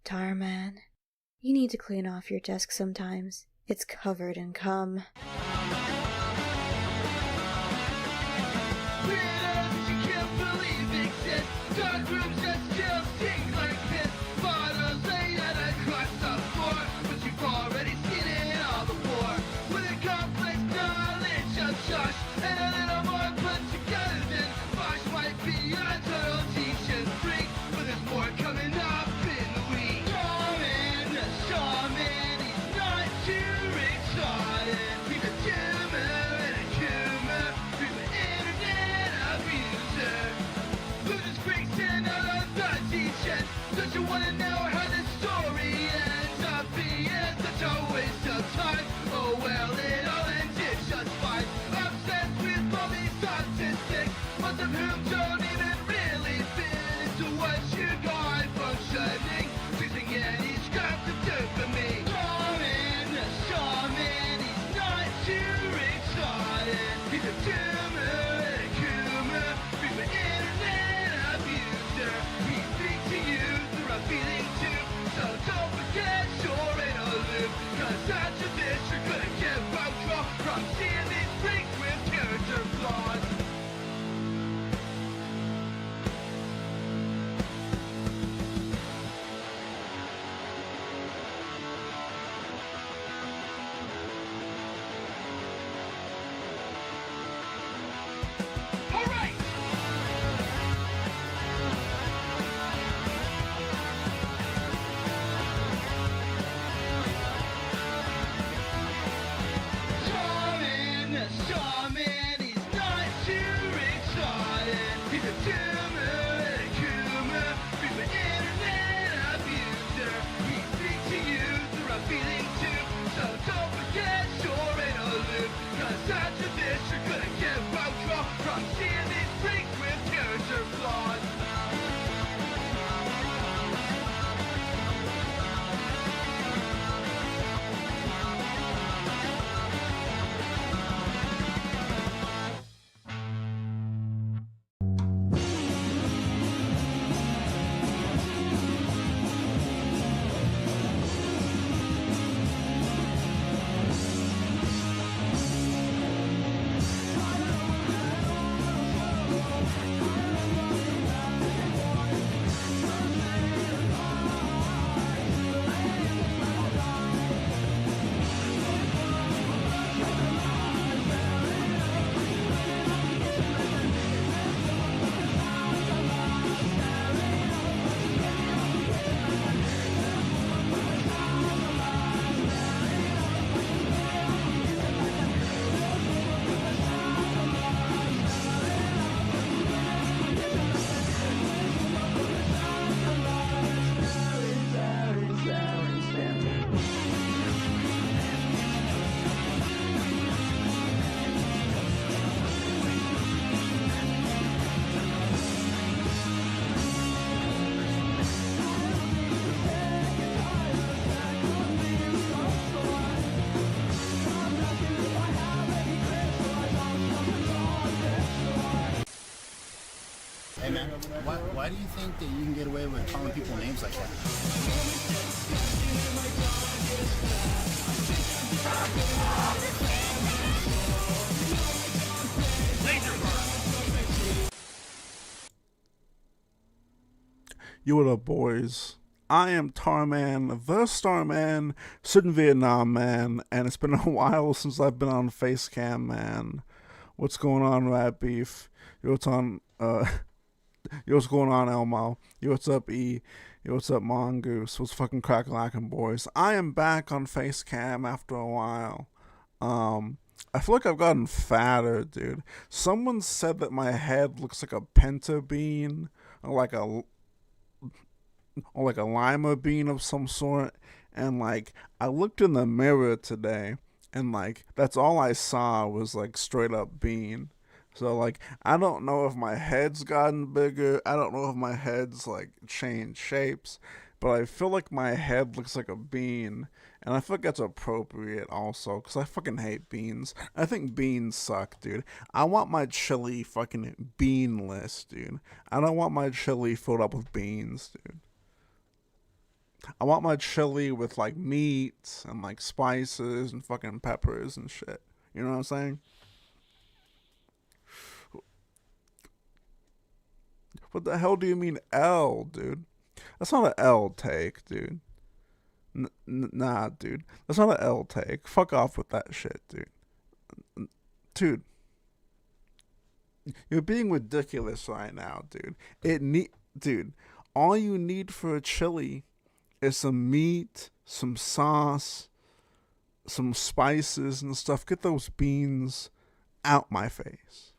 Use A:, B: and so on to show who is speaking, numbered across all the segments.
A: Tarman, you need to clean off your desk sometimes. It's covered in cum.
B: Hey man, why do you think that you can get away with calling people names like that?
C: Yo, what up, boys? I am Tarman, the Starman, Sitting Vietnam man, and it's been a while since I've been on Facecam, man. What's going on, Rat Beef? Yo, what's on, yo, what's going on, Elmo? Yo, what's up, E? Yo, what's up, Mongoose? What's fucking crack-lacking, boys? I am back on Facecam after a while. I feel like I've gotten fatter, dude. Someone said that my head looks like a pinta bean, or like a lima bean of some sort, and like I looked in the mirror today and like that's all I saw was like straight up bean. So like I don't know if my head's gotten bigger, I don't know if my head's like changed shapes, but I feel like my head looks like a bean, and I feel like that's appropriate also because I fucking hate beans. I think beans suck, dude. I want my chili fucking beanless, dude. I don't want my chili filled up with beans, dude. I want my chili with like meat and like spices and fucking peppers and shit. You know what I'm saying? What the hell do you mean L, dude? That's not an L take, dude. Nah, dude. That's not an L take. Fuck off with that shit, dude. Dude. You're being ridiculous right now, dude. Dude, all you need for a chili is some meat, some sauce, some spices and stuff. Get those beans out my face.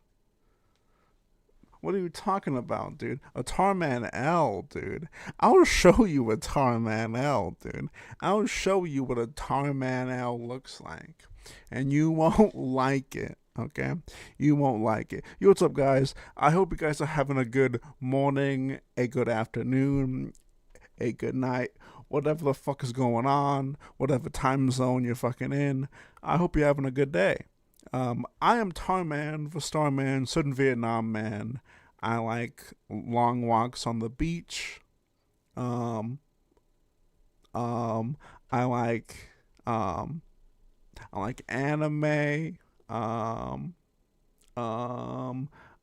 C: What are you talking about, dude? A Tarman L, dude. I'll show you a Tarman L, dude. I'll show you what a Tarman L looks like. And you won't like it, okay? You won't like it. Yo, what's up, guys? I hope you guys are having a good morning, a good afternoon, a good night, whatever the fuck is going on, whatever time zone you're fucking in. I hope you're having a good day. I am Tarman, the Starman, Southern Vietnam man. I like long walks on the beach. I like anime. I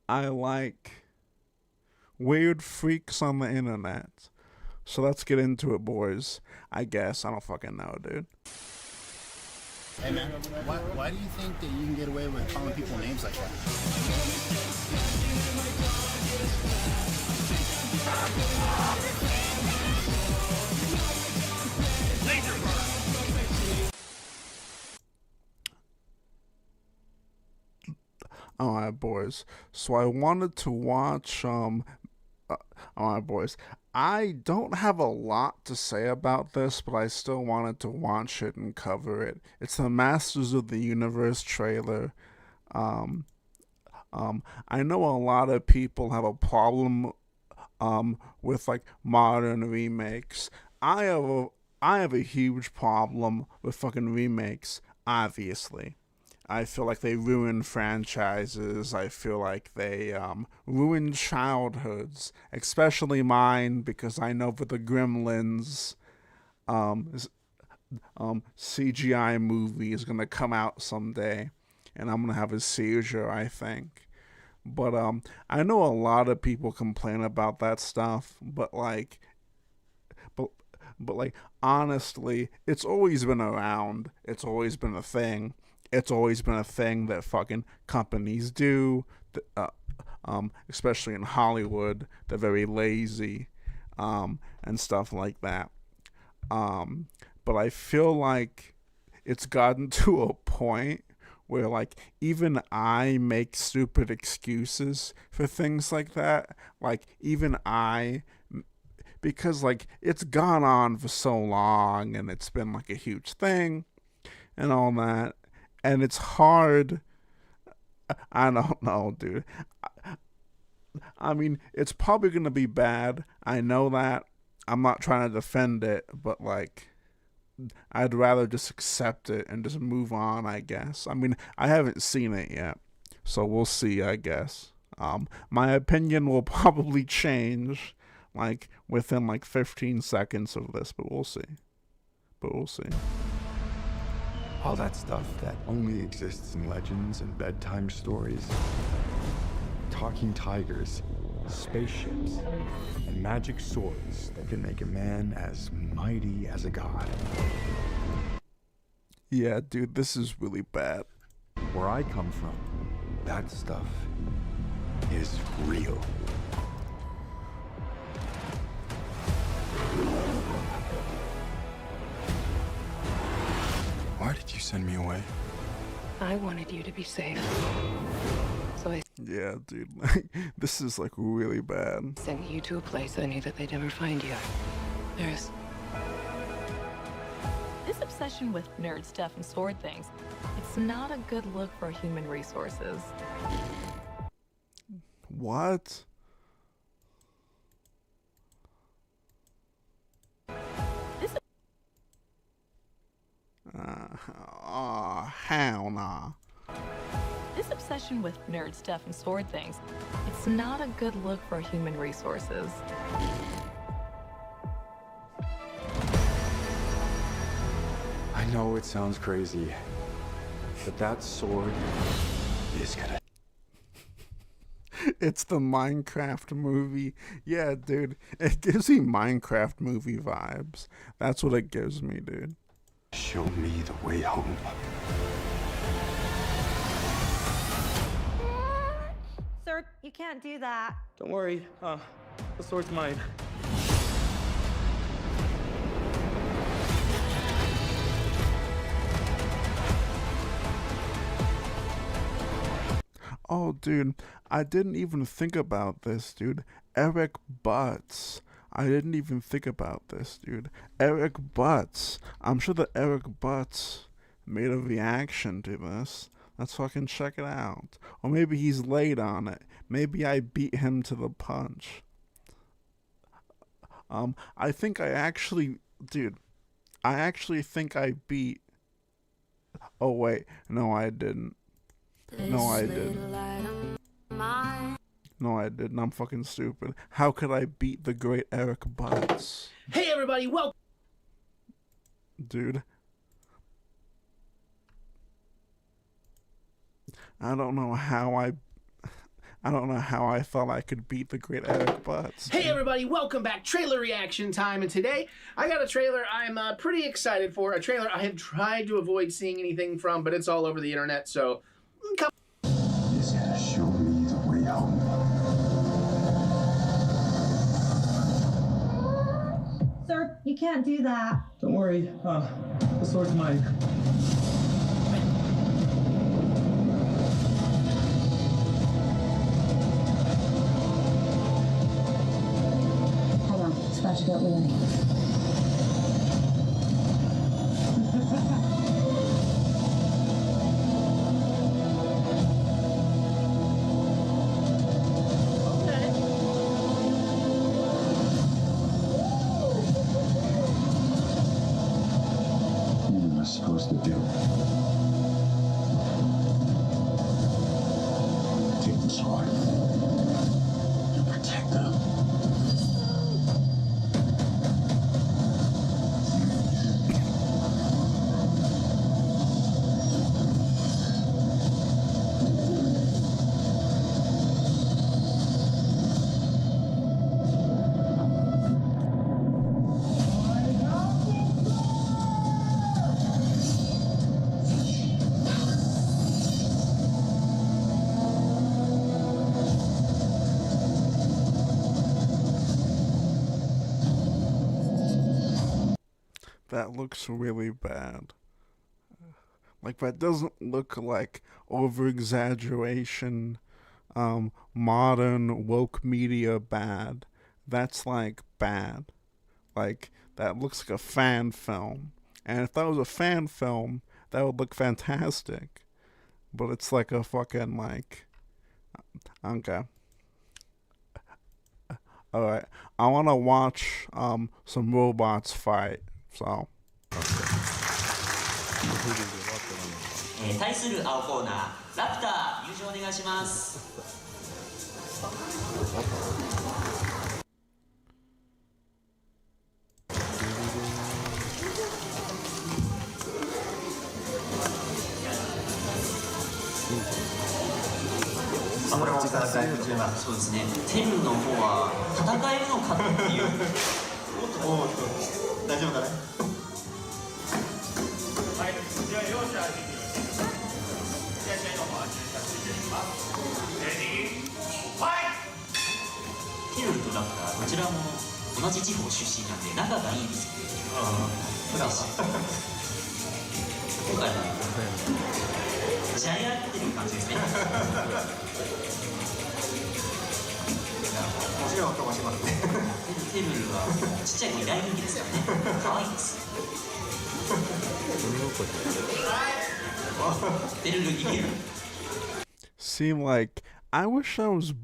C: like weird freaks on the internet. So let's get into it, boys. I guess. I don't fucking know, dude.
B: Hey man, why do you think that you can get away with calling people names like that?
C: Alright, boys. So I wanted to watch, alright, boys. I don't have a lot to say about this, but I still wanted to watch it and cover it. It's the Masters of the Universe trailer. I know a lot of people have a problem, with like modern remakes. I have a huge problem with fucking remakes, obviously. I feel like they ruin franchises. I feel like they ruin childhoods, especially mine, because I know that the Gremlins CGI movie is gonna come out someday, and I'm gonna have a seizure, I think. But I know a lot of people complain about that stuff, but like, but like honestly, it's always been around. It's always been a thing. It's always been a thing that fucking companies do, especially in Hollywood. They're very lazy, and stuff like that. But I feel like it's gotten to a point where, like, even I make stupid excuses for things like that. Like, even because, like, it's gone on for so long, and it's been, like, a huge thing, and all that. And it's hard. I don't know, dude. I mean, it's probably going to be bad. I know that. I'm not trying to defend it, but, like, I'd rather just accept it and just move on, I guess. I mean, I haven't seen it yet, so we'll see, I guess. My opinion will probably change, like, within, like, 15 seconds of this, but we'll see.
D: All that stuff that only exists in legends and bedtime stories. Talking tigers, spaceships, and magic swords that can make a man as mighty as a god.
C: Yeah, dude, this is really bad.
D: Where I come from, that stuff is real. Why did you send me away?
E: I wanted you to be safe. So I
C: Yeah, dude, this is, like, really bad.
E: sent you to a place I knew that they'd never find you. There's
F: This obsession with nerd stuff and sword things, it's not a good look for human resources.
C: What? Hell nah.
F: This obsession with nerd stuff and sword things, it's not a good look for human resources.
D: know it sounds crazy, but that sword is gonna.
C: It's the Minecraft movie. Yeah, dude. It gives me Minecraft movie vibes. That's what it gives me, dude.
D: Show me the way home.
G: Sir, you can't do that.
H: Don't worry, the sword's mine.
C: Oh, dude, I didn't even think about this, dude. Eric Butts. I didn't even think about this, dude. Eric Butts. I'm sure that Eric Butts made a reaction to this. Let's fucking check it out. Or maybe he's late on it. Maybe I beat him to the punch. I think I actually, dude, I actually think I beat. Oh, wait. No, I didn't. No, I didn't. No, I didn't. I'm fucking stupid. How could I beat the great Eric Butts?
I: Hey, everybody, welcome.
C: Dude. I don't know how I thought I could beat the great Eric Butts.
I: Hey everybody, welcome back. Trailer reaction time, and today I got a trailer I'm pretty excited for. A trailer I have tried to avoid seeing anything from, but it's all over the internet, so come.
D: He's gonna show me the way home.
G: Sir, you can't do that.
H: Don't worry, the sword's mine.
G: Hold on, it's about to get weird.
D: Supposed to do. Take the sword. Protect them.
C: That looks really bad. Like, that doesn't look like over-exaggeration, modern woke media bad. That's, like, bad. Like, that looks like a fan film. And if that was a fan film, that would look fantastic. But it's like a fucking, like... Okay. Alright. I want to watch, some robots fight. So.
J: 対する青コーナーラプター入場お願いします。そうですね。テルの方は戦えるのかっていう。大丈夫かね。はい、じゃあ両者開けてください。じゃあ試合の方はます。レディー、ファイト。テルとラプターどちらも同じ地方出身なんで仲がいいんですよね。今回は試合やってる感じですね。面白い音がしますね。テルはちっちゃい子に大人気ですよね。可愛いです。テルいける。
C: Seem like I wish I was.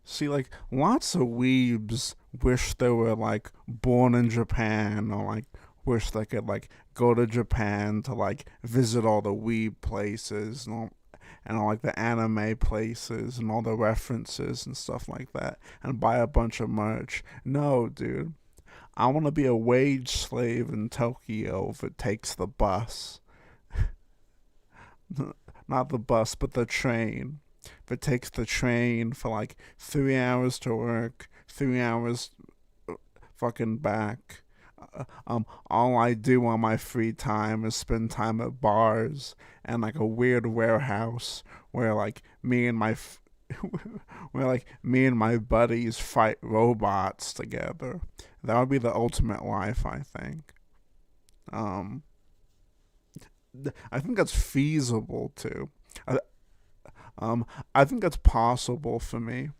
C: See, like lots of weebs wish they were like born in Japan, or like wish they could like go to Japan to like visit all the weeb places and all like the anime places and all the references and stuff like that, and buy a bunch of merch. No, dude, I want to be a wage slave in Tokyo if it takes the bus. Not the bus, but the train. If it takes the train for like 3 hours to work, 3 hours fucking back. All I do on my free time is spend time at bars and like a weird warehouse where like me and my buddies fight robots together. That would be the ultimate life, I think. I think that's feasible too. I think that's possible for me.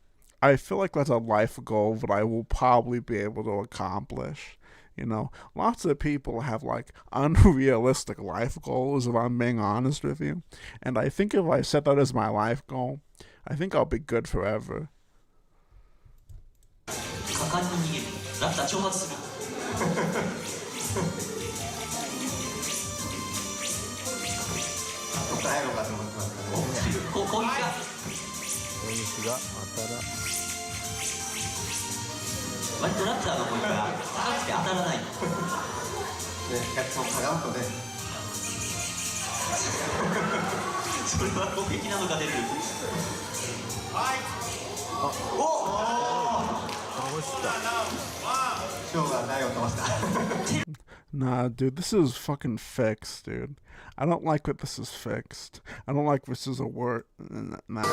C: I feel like that's a life goal that I will probably be able to accomplish. You know, lots of people have like unrealistic life goals, if I'm being honest with you. And I think if I set that as my life goal, I think I'll be good forever. Nah, dude, this is fucking fixed, dude. I don't like that this is fixed. I don't like this is a word. Nah,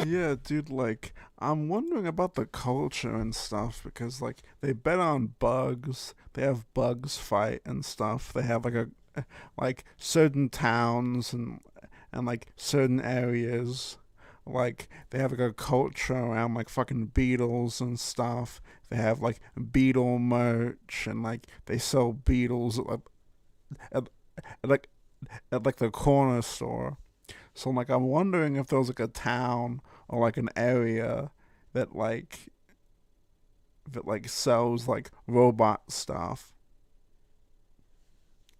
C: Yeah, dude, like, I'm wondering about the culture and stuff, because, like, they bet on bugs, they have bugs fight and stuff, they have, like, certain towns and like, certain areas, like, they have, like, a culture around, like, fucking beetles and stuff, they have, like, beetle merch, and, like, they sell beetles at the corner store. So, like, I'm wondering if there's, like, a town or, like, an area that sells, like, robot stuff.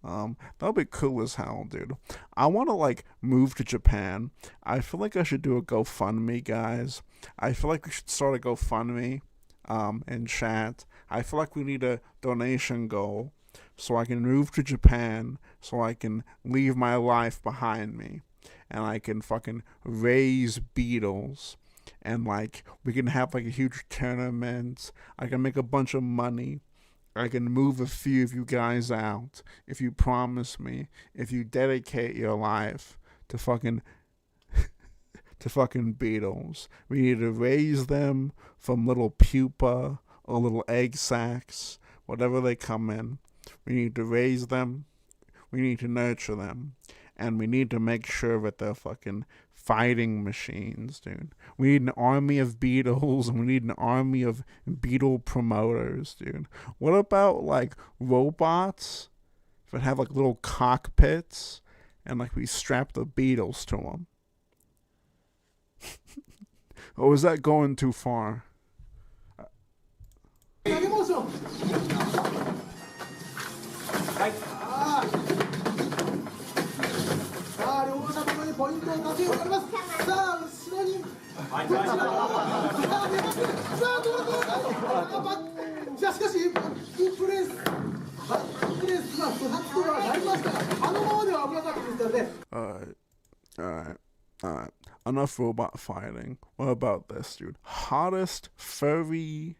C: That'll be cool as hell, dude. I want to, like, move to Japan. I feel like I should do a GoFundMe, guys. I feel like we should start a GoFundMe, in chat. I feel like we need a donation goal so I can move to Japan, so I can leave my life behind me. And I can fucking raise beetles. And, like, we can have, like, a huge tournament. I can make a bunch of money. I can move a few of you guys out if you promise me, if you dedicate your life to fucking beetles. We need to raise them from little pupa or little egg sacs, whatever they come in. We need to raise them. We need to nurture them. And we need to make sure that they're fucking fighting machines, dude. We need an army of beetles, and we need an army of beetle promoters, dude. What about, like, robots that have, like, little cockpits, and, like, we strap the beetles to them? Or is that going too far?
K: じゃあしかしバックプレスが不発とはなりましたが、あのままでは危なかったですからね。
C: Alright. Enough robot fighting. What about this, dude? Hottest furry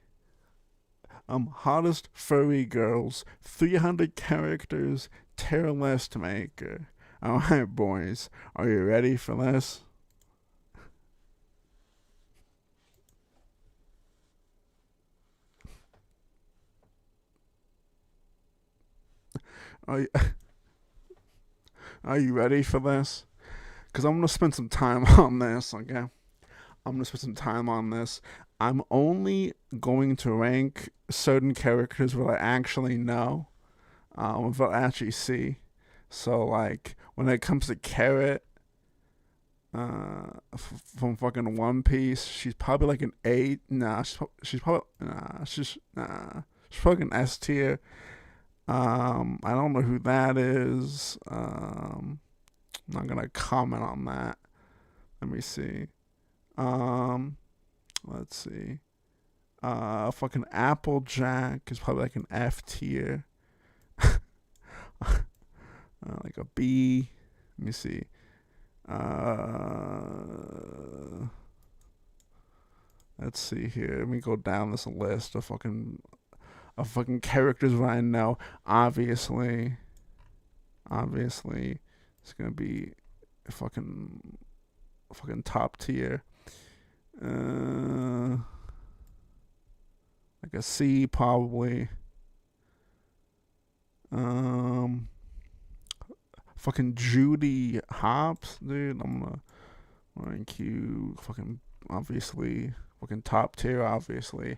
C: girls, 300 characters, tier list maker. Alright, boys. Are you ready for this? Are you ready for this? Because I'm going to spend some time on this, okay? I'm going to spend some time on this. I'm only going to rank certain characters that I actually know, that I actually see. So, like, when it comes to Carrot, from fucking One Piece, she's probably like an 8. She's probably an S tier. I don't know who that is. I'm not gonna comment on that. Let me see. Let's see. Fucking Applejack is probably like an F tier. Like a B. Let me see. Let's see here. Let me go down this list of fucking characters that I know. Obviously, it's gonna be fucking top tier. Like a C probably. Fucking Judy Hopps, dude. I'm gonna rank you fucking obviously fucking top tier. Obviously,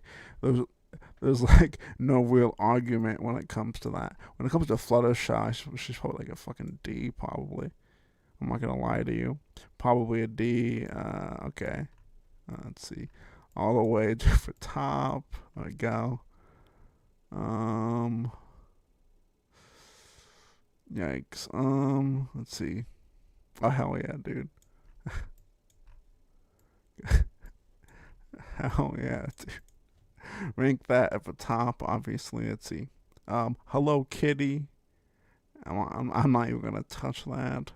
C: there's like no real argument when it comes to that. When it comes to Fluttershy, she's probably like a fucking D, probably. I'm not gonna lie to you. Probably a D. Okay. Let's see. All the way to the top. There we go. Yikes. Let's see. Oh, hell yeah, dude. Hell yeah, dude. Rank that at the top, obviously. Let's see. Hello Kitty. I'm not even gonna touch that.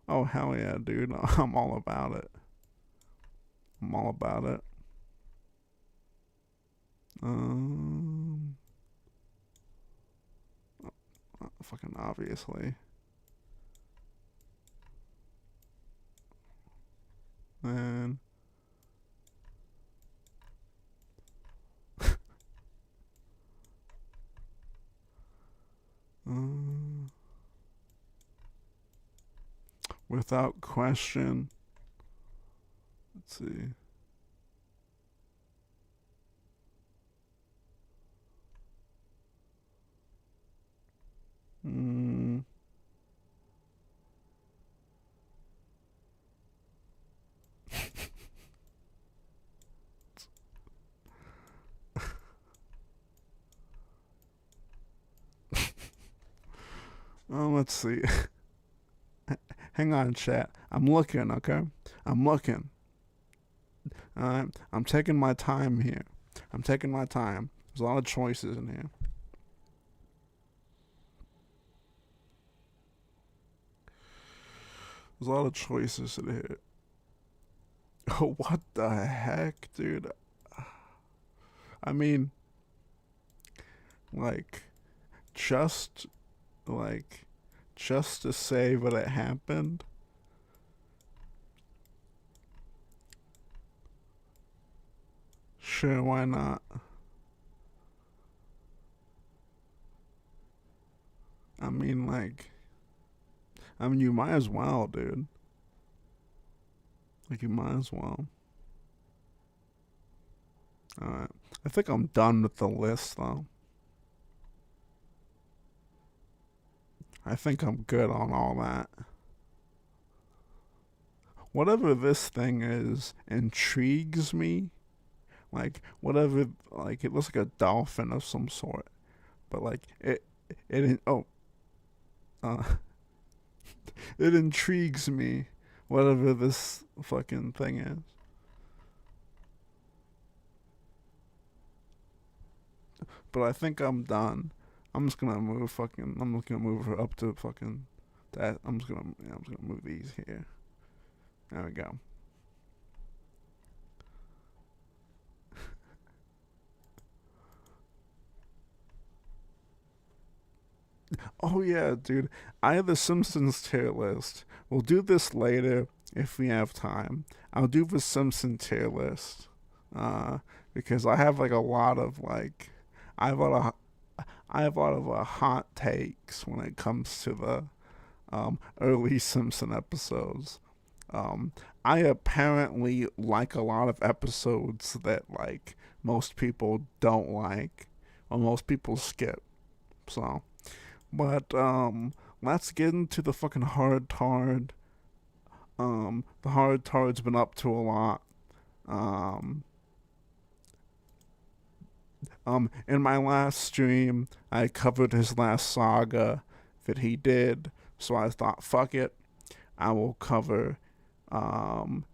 C: Oh, hell yeah, dude. I'm all about it. Fucking obviously. And without question. Let's see. Let's see. Hang on, chat. I'm looking, okay? I'm looking. I'm taking my time here. There's a lot of choices in here. There's a lot of choices in here. Oh, what the heck, dude? I mean, just to say that it happened. Sure, why not? I mean, you might as well, dude. You might as well. Alright. I think I'm done with the list, though. I think I'm good on all that. Whatever this thing is intrigues me. Whatever, it looks like a dolphin of some sort. But, it intrigues me, whatever this fucking thing is. but I think I'm done. I'm just gonna move her up to fucking that. I'm just gonna move these here. There we go. Oh yeah, dude. I have the Simpsons tier list. We'll do this later if we have time. I'll do the Simpson tier list. Because I have like a lot of like I have a lot of hot takes when it comes to the early Simpson episodes. I apparently like a lot of episodes that like most people don't like or most people skip. So, but let's get into the fucking hard tard. The hard tard's been up to a lot. In my last stream, I covered his last saga that he did, so I thought, fuck it, I will cover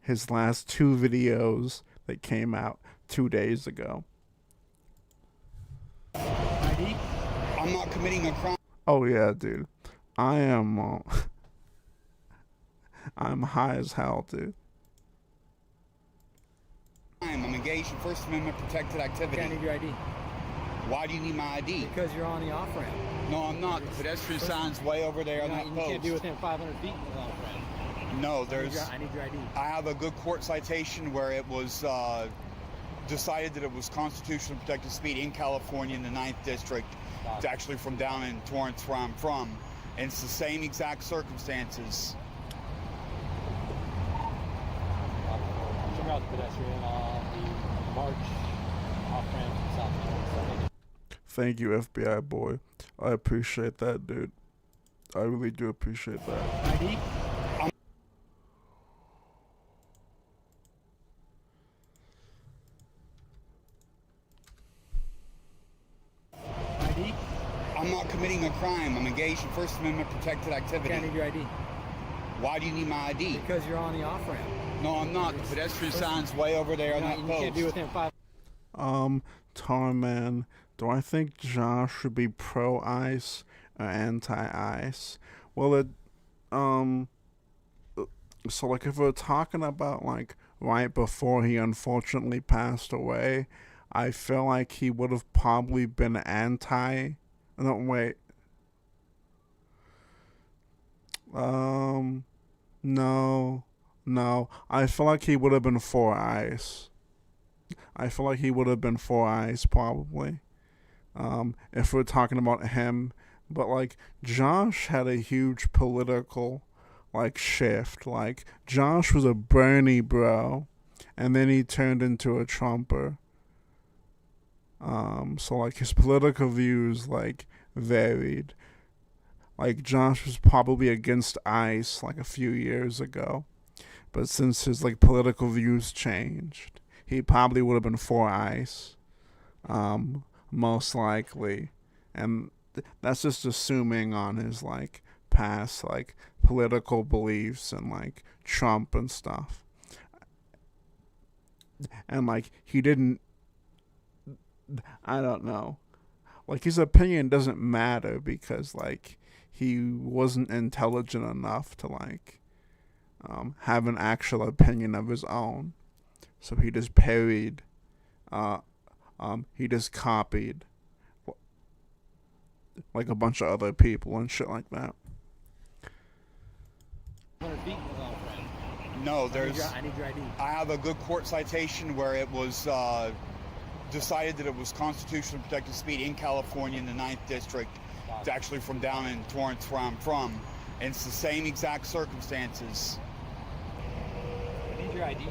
C: his last 2 videos that came out 2 days ago.
L: I'm not committing a crime.
C: Oh yeah, dude. I am I'm high as hell, dude.
L: I'm engaged in First Amendment protected activity.
M: I need your ID.
L: Why do you need my ID?
M: Because you're on the off-ramp.
L: No, I'm not. The pedestrian sign's way over there on that post.
M: You can't be within 500 feet of the off-ramp.
L: No, there's...
M: I need your ID.
L: I have a good court citation where it was decided that it was constitutionally protected speed in California in the 9th District. It's actually from down in Torrance where I'm from. And it's the same exact circumstances.
M: Out the pedestrian on the march off-ramp south.
C: Thank you, FBI boy. I appreciate that, dude. I really do appreciate that.
M: ID? ID?
L: I'm not committing a crime. I'm engaged in First Amendment protected activity.
M: I need your ID.
L: Why do you need my ID?
M: Because you're on the off-ramp.
L: No, I'm not. The pedestrian sign's way over there on that post.
M: You can't be within 5.
C: Tarman, do I think Josh should be pro-ice or anti-ice? Well, so like if we're talking about like right before he unfortunately passed away, I feel like he would have probably been anti. No, wait. No, I feel like he would have been for ice. I feel like he would have been for ice, probably. If we're talking about him. But, like, Josh had a huge political, like, shift. Like, Josh was a Bernie bro, and then he turned into a Trumper. So, like, his political views, like, varied. Like, Josh was probably against ICE, like, a few years ago. But since his, like, political views changed, he probably would have been for ICE. Most likely. And that's just assuming on his, like, past, like, political beliefs and, like, Trump and stuff. And, like, he didn't... I don't know. Like, his opinion doesn't matter because, like, he wasn't intelligent enough to, like, have an actual opinion of his own. So he just parried, he just copied, like, a bunch of other people and shit like that.
L: No, there's...
M: I need your ID.
L: I have a good court citation where it was decided that it was constitutionally protected speed in California in the 9th District. It's actually from down in Torrance where I'm from. And it's the same exact circumstances.
M: I need your ID.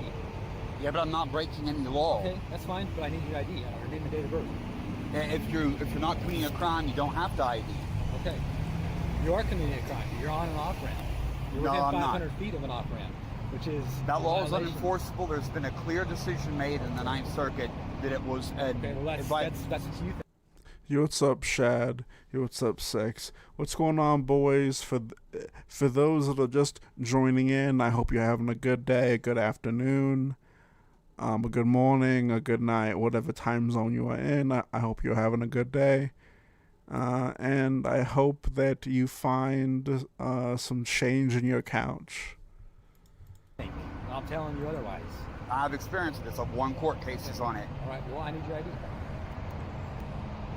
L: Yeah, but I'm not breaking any law.
M: Okay, that's fine, but I need your ID. Your name and date of birth.
L: And if you're not committing a crime, you don't have to ID.
M: Okay. You are committing a crime. You're on an off-ramp. You're within 500 feet of an off-ramp, which is...
L: That law is unenforceable. There's been a clear decision made in the 9th Circuit that it was...
M: okay, well, that's what you think.
C: Yo, what's up, Shad? Yo, what's up, Sex? What's going on, boys? For those that are just joining in, I hope you're having a good day, a good afternoon. a good morning, a good night, whatever time zone you are in. I hope you're having a good day. And I hope that you find some change in your couch.
M: I'm telling you otherwise.
L: I've experienced this. I've won court cases on it.
M: All right, well, I need your ID.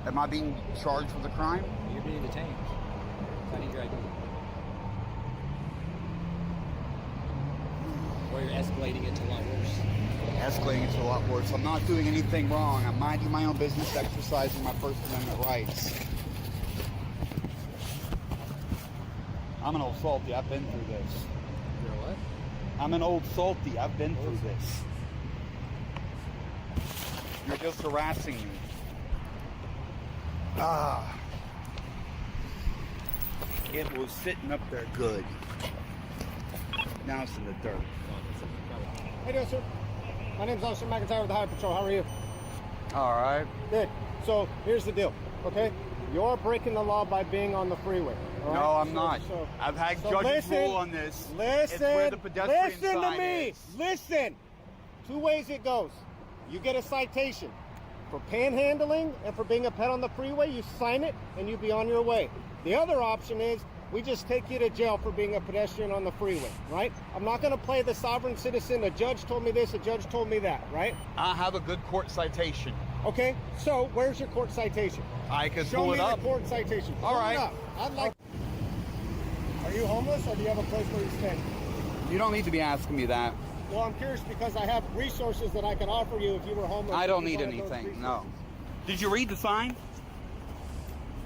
L: Am I being charged with a crime?
M: You're being detained. So I need your ID. Or you're escalating it to a lot worse.
L: Escalating it to a lot worse. I'm not doing anything wrong. I'm minding my own business, exercising my First Amendment rights. I'm an old salty. I've been through this.
M: You're what?
L: I'm an old salty. I've been through this. You're just harassing me. It was sitting up there good. Now it's in the dirt.
K: How you doing, sir? My name's Officer McIntyre with the Highway Patrol. How are you?
L: All right.
K: Good. So here's the deal, okay? You're breaking the law by being on the freeway. All right?
L: No, I'm not. I've had judges rule on this. It's where the pedestrian
K: listen to
L: sign
K: me.
L: is.
K: Listen. Two ways it goes. You get a citation for panhandling and for being a pet on the freeway. You sign it and you be on your way. The other option is we just take you to jail for being a pedestrian on the freeway, right? I'm not going to play the sovereign citizen. A judge told me this, a judge told me that, right?
L: I have a good court citation.
K: Okay, so where's your court citation?
L: I can
K: Show
L: pull
K: me
L: it up.
K: the court citation.
L: All
K: Pull
L: right.
K: it up. I'd like. Are you homeless or do you have a place where you stay?
L: You don't need to be asking me that.
K: Well, I'm curious because I have resources that I can offer you if you were homeless.
L: I don't
K: If you
L: need
K: wanted those
L: anything, no.
K: resources.
L: Did you read the sign?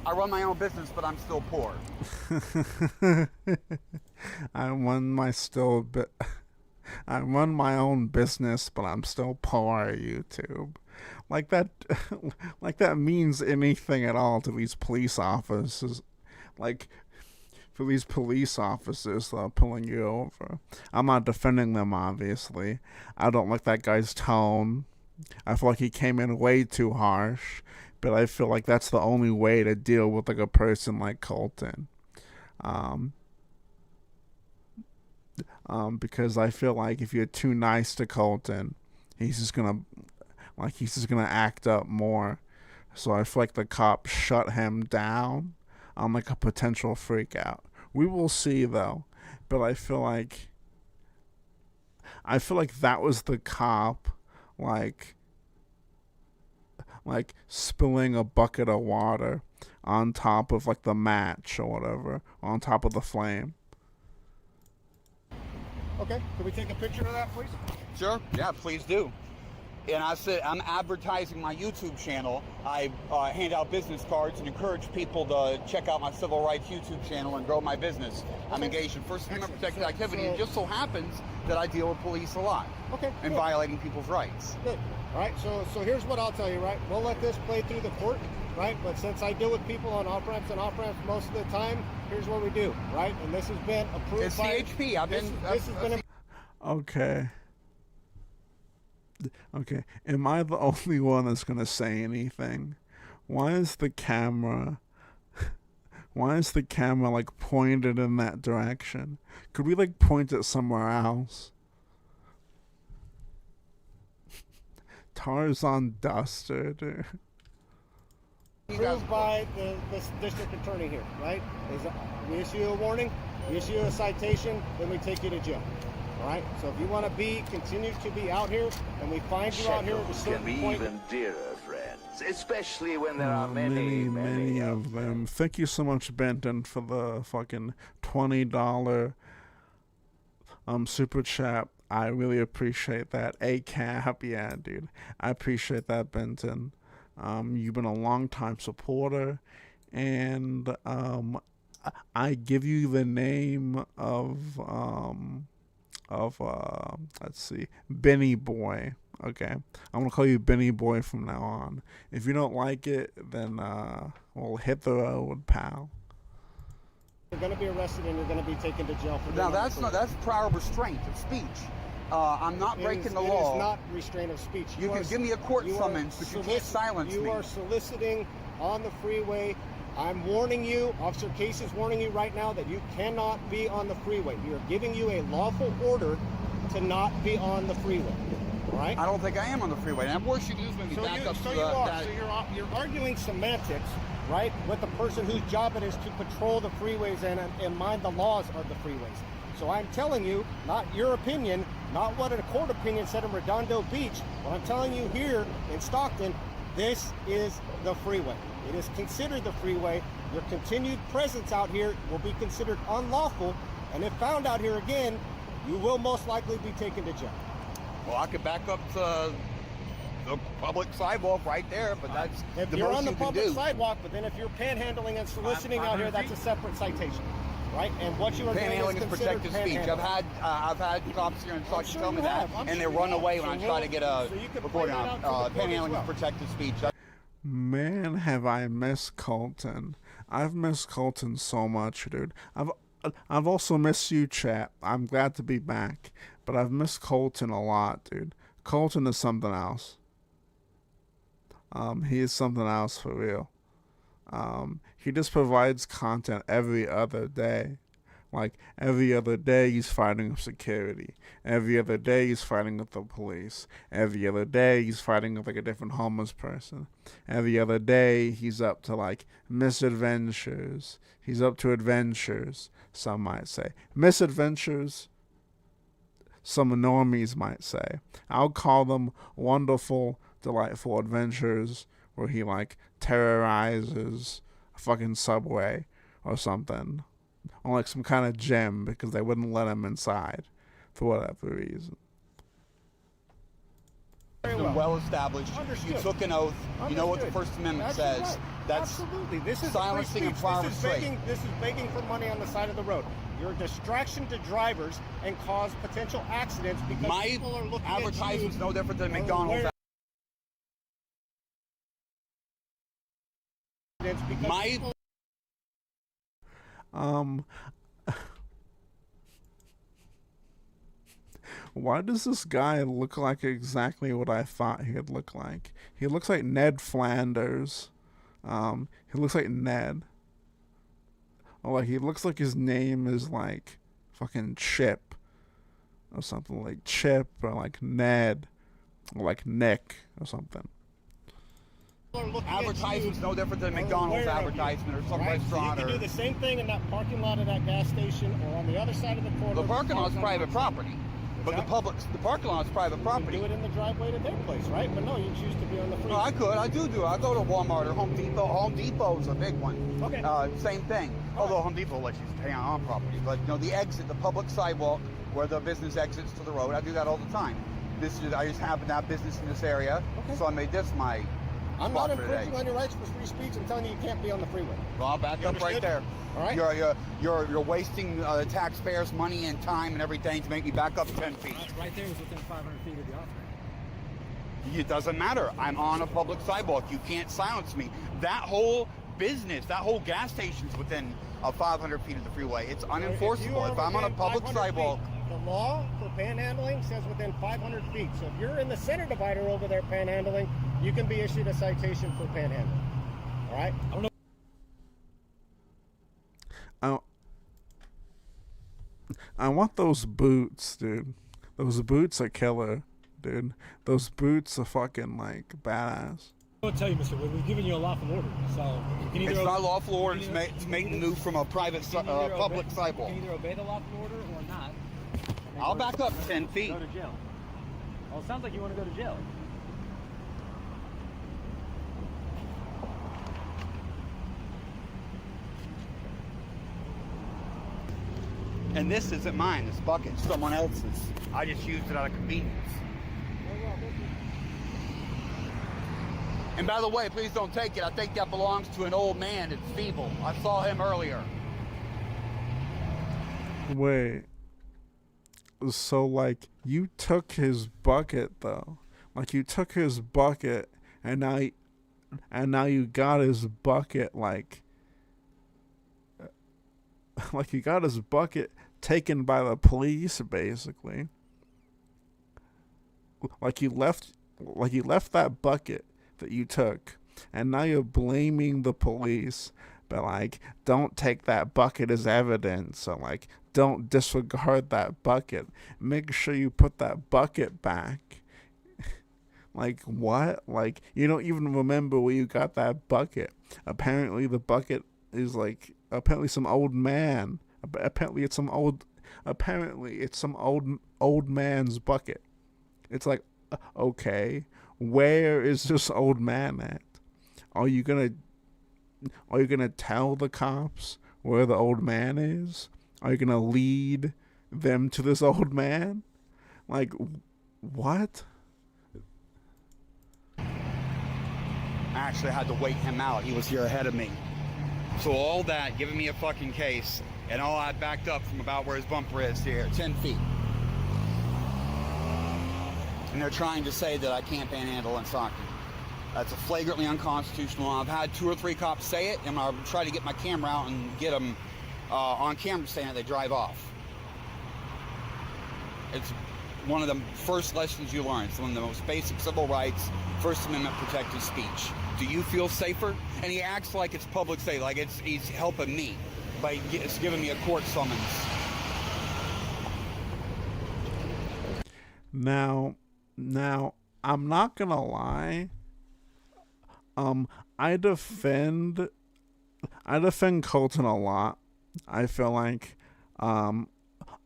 L: I run my own business, but I'm still poor.
C: I run my own business, but I'm still poor. YouTube, like that, like that means anything at all to these police officers. Like, for these police officers that are pulling you over. I'm not defending them, obviously. I don't like that guy's tone. I feel like he came in way too harsh. But I feel like that's the only way to deal with like a person like Colton. Because I feel like if you're too nice to Colton, he's just gonna act up more. So I feel like the cops shut him down on like a potential freak out. We will see though. But I feel like that was the cop like spilling a bucket of water on top of like the match or whatever, on top of the flame.
K: Okay, can we take a picture of that, please?
L: Sure, yeah, please do. And I said, I'm advertising my YouTube channel. I hand out business cards and encourage people to check out my civil rights YouTube channel and grow my business. I'm engaged in First Amendment protected activity. It just so happens that I deal with police a lot.
K: Okay.
L: And violating people's rights.
K: Good. All right, so here's what I'll tell you, right? We'll let this play through the court, right? But since I deal with people on off-ramps and off-ramps most of the time, here's what we do, right? And this has been approved
L: it's
K: by...
L: CHP.
K: This has been...
C: Okay. Okay, am I the only one that's gonna say anything? Why is the camera like pointed in that direction? Could we like point it somewhere else? Tarzan Duster.
K: Approved by the district attorney here, right? We issue you a warning, we issue you a citation, then we take you to jail. All right, so if you want to continue to be out here, and we find you out here at a certain
N: can be
K: point...
N: even dearer, friends, especially when there are
C: many of them. Thank you so much, Benton, for the fucking $20 super chat. I really appreciate that. ACAP, yeah, dude. I appreciate that, Benton. You've been a long-time supporter, and I give you the name of let's see, Benny Boy. Okay, I'm gonna call you Benny Boy from now on. If you don't like it, then we'll hit the road, pal.
K: You're gonna be arrested and you're gonna be taken to jail for...
L: Now that's prior restraint of speech. I'm not breaking the law.
K: It is not restraint of speech.
L: You can give me a court summons, but you can't silence me.
K: You are soliciting on the freeway. I'm warning you, Officer Case is warning you right now that you cannot be on the freeway. We are giving you a lawful order to not be on the freeway. right?
L: I don't think I am on the freeway. And worse you do is maybe back up to
K: you are. So you're arguing semantics, right, with the person whose job it is to patrol the freeways and mind the laws of the freeways. So I'm telling you, not your opinion, not what a court opinion said in Redondo Beach. What I'm telling you here in Stockton, this is the freeway. It is considered the freeway. Your continued presence out here will be considered unlawful, and if found out here again, you will most likely be taken to jail.
L: Well, I could back up to the public sidewalk right there, but that's
K: if
L: the
K: you're
L: most
K: on the
L: you can
K: public
L: do.
K: sidewalk, but then if you're panhandling and soliciting out here, that's a separate citation, right? And what you are doing
L: Panhandling
K: is
L: is
K: considered
L: protected speech.
K: panhandling.
L: I've had cops here and talk
K: sure
L: tell me
K: you
L: that,
K: have. I'm
L: and they
K: sure you
L: run
K: have.
L: away
K: So
L: when I try to get a
K: so you can play
L: recording
K: that
L: on.
K: out to the court as
L: Panhandling
K: well.
L: is protected speech.
C: Man, have I missed Colton. I've missed Colton so much, dude. I've also missed you, chat. I'm glad to be back, but I've missed Colton a lot, dude. Colton is something else. He is something else for real. He just provides content every other day. Like, every other day he's fighting with security. Every other day he's fighting with the police. Every other day he's fighting with, like, a different homeless person. Every other day he's up to, like, misadventures. He's up to adventures, some might say. Misadventures, some normies might say. I'll call them wonderful, delightful adventures where he, like, terrorizes a fucking subway or something. On, like, some kind of gym because they wouldn't let him inside for whatever reason.
L: It's been well established.
K: Understood.
L: You took an oath. You know what the First Amendment says.
K: Right.
L: That's
K: absolutely. This is
L: silencing and fire restraint.
K: This is begging for money on the side of the road. You're a distraction to drivers and cause potential accidents because
L: My
K: people are looking
L: advertisement's
K: at
L: no different than McDonald's. My
C: why does this guy look like exactly what I thought he'd look like? He looks like Ned Flanders. He looks like Ned. Or like he looks like his name is like fucking Chip. Or something like Chip or like Ned. Or like Nick or something.
L: advertisement's no different than McDonald's advertisement or some restaurant.
K: So you can do the same thing in that parking lot of that gas station or on the other side of the corner.
L: The parking lot's private property. But the parking lot's private property.
K: You do it in the driveway to their place, right? But no, you choose to be on the freeway.
L: No, I could. I do. I go to Walmart or Home Depot. Home Depot's a big one.
K: Okay.
L: Same thing. Although Home Depot lets you stay on property. But, you know, the exit, the public sidewalk where the business exits to the road, I do that all the time. I just happen to have business in this area, so I made this my
K: I'm not infringing on your rights for free speech. I'm telling you, you can't be on the freeway.
L: Well, I'll back up right there.
K: All right.
L: You're wasting the taxpayers' money and time and everything to make me back up 10 feet.
M: Right there is within 500 feet of the off-ramp.
L: It doesn't matter. I'm on a public sidewalk. You can't silence me. That whole business, that whole gas station's within 500 feet of the freeway. It's unenforceable. If I'm on a public sidewalk.
K: The law for panhandling says within 500 feet. So if you're in the center divider over there panhandling, you can be issued a citation for panhandling. All right? I don't know.
C: I want those boots, dude. Those boots are killer, dude. Those boots are fucking, like, badass.
M: I'll tell you, Mr. Wood, we've given you a lawful order, so you can either...
L: It's not lawful order. It's making move from a private public sidewalk.
M: You can either obey the lawful order or not.
L: I'll back up 10 feet.
M: Go to jail. Well, it sounds like you want to go to jail.
L: And this isn't mine. This bucket's someone else's. I just used it out of convenience. And by the way, please don't take it. I think that belongs to an old man. It's feeble. I saw him earlier.
C: Wait. So, like, you took his bucket, though. Like, you took his bucket, and now you got his bucket, like you got his bucket taken by the police, basically. Like you left that bucket that you took, and now you're blaming the police. But, like, don't take that bucket as evidence, or, like, don't disregard that bucket. Make sure you put that bucket back Like, what? Like, you don't even remember where you got that bucket. Apparently the bucket is like, apparently some old man. Apparently it's some old man's bucket. It's like, okay, where is this old man at? Are you gonna tell the cops where the old man is? Are you gonna lead them to this old man? Like, what?
L: I actually had to wait him out. He was here ahead of me. So all that, giving me a fucking case, and all I backed up from about where his bumper is to here, 10 feet. And they're trying to say that I can't panhandle in Stockton. That's a flagrantly unconstitutional. I've had 2 or 3 cops say it, and I'll try to get my camera out and get them on camera saying that they drive off. It's one of the first lessons you learn. It's one of the most basic civil rights, First Amendment protected speech. Do you feel safer? And he acts like it's public safety, like he's helping me by giving me a court summons.
C: Now, I'm not gonna lie. I defend Colton a lot. I feel like,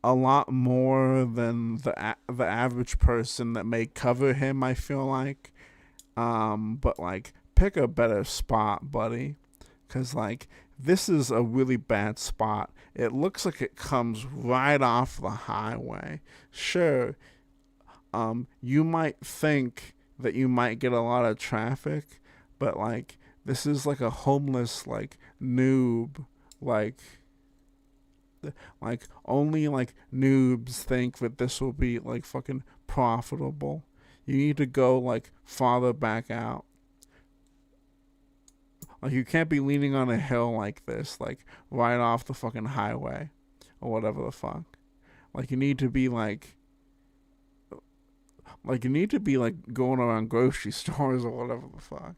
C: a lot more than the average person that may cover him, I feel like. But like, pick a better spot, buddy. 'Cause like, this is a really bad spot. It looks like it comes right off the highway. Sure, you might think that you might get a lot of traffic, but like, this is like a homeless, like, noob, like only like noobs think that this will be like fucking profitable. You need to go like farther back out. Like, you can't be leaning on a hill like this, like right off the fucking highway or whatever the fuck. Like, you need to be like going around grocery stores or whatever the fuck.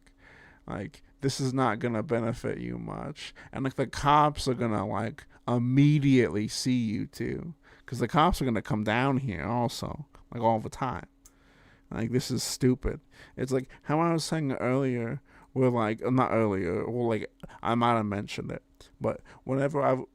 C: Like, this is not gonna benefit you much. And like, the cops are gonna like immediately see you too, because the cops are gonna come down here also, like, all the time. Like, this is stupid. It's like how I was saying earlier, where like, not earlier, or like, I might have mentioned it, but whenever I've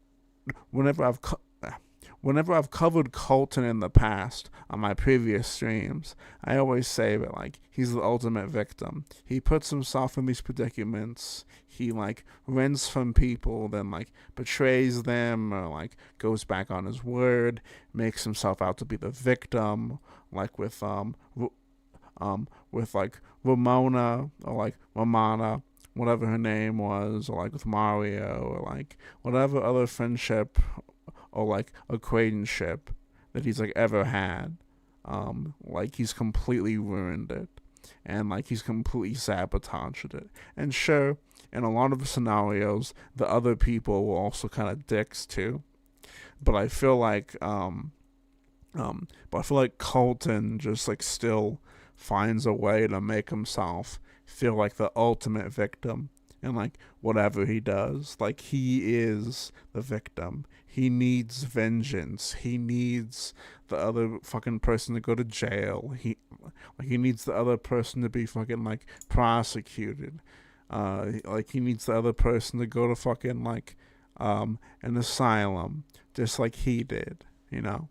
C: covered Colton in the past on my previous streams, I always say that like, he's the ultimate victim. He puts himself in these predicaments. He like rents from people, then like betrays them, or like goes back on his word, makes himself out to be the victim, like with like Ramona, or like Ramana, whatever her name was, or like with Mario, or like whatever other friendship or like acquaintanceship that he's like ever had. Like, he's completely ruined it, and like, he's completely sabotaged it. And sure, in a lot of scenarios, the other people were also kind of dicks too. But I feel like Colton just like still finds a way to make himself feel like the ultimate victim. And like, whatever he does, like, he is the victim. He needs vengeance. He needs the other fucking person to go to jail. He needs the other person to be fucking like prosecuted. Like, he needs the other person to go to fucking like an asylum, just like he did, you know?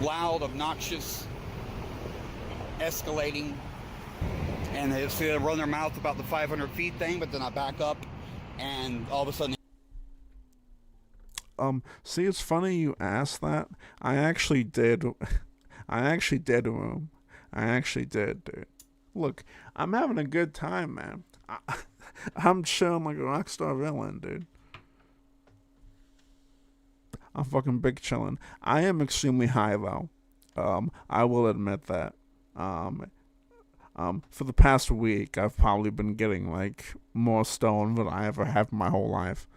L: Loud, obnoxious, escalating, and they see they run their mouth about the 500 feet thing, but then I back up, and all of a sudden.
C: See, it's funny you asked that. I actually did, Room. I actually did, dude. Look, I'm having a good time, man. I'm chilling like a rockstar villain, dude. I'm fucking big chillin'. I am extremely high, though. I will admit that. For the past week, I've probably been getting like more stoned than I ever have in my whole life.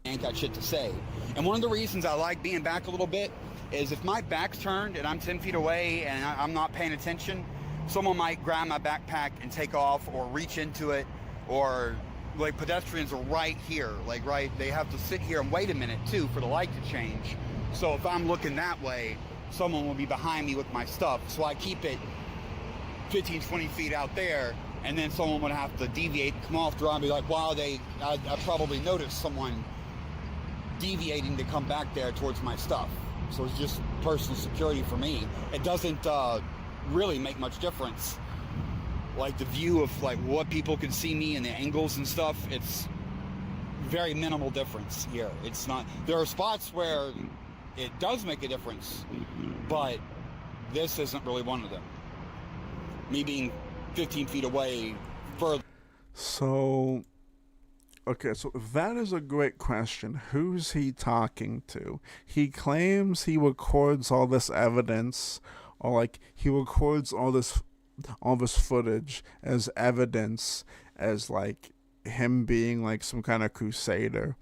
L: Ain't got shit to say. And one of the reasons I like being back a little bit is if my back's turned and I'm 10 feet away and I'm not paying attention, someone might grab my backpack and take off, or reach into it, or like, pedestrians are right here, like, right, they have to sit here and wait a minute too for the light to change. So if I'm looking that way, someone will be behind me with my stuff. So I keep it 15, 20 feet out there, and then someone would have to deviate, come off the road, and be like, wow, I probably noticed someone deviating to come back there towards my stuff. So it's just personal security for me. It doesn't really make much difference. Like the view of like what people can see me and the angles and stuff, it's very minimal difference here. It's not, there are spots where it does make a difference, but this isn't really one of them. Me being 15 feet away further.
C: So, okay, so that is a great question. Who's he talking to? He claims he records all this evidence, or like he records all this footage as evidence, as like him being like some kind of crusader.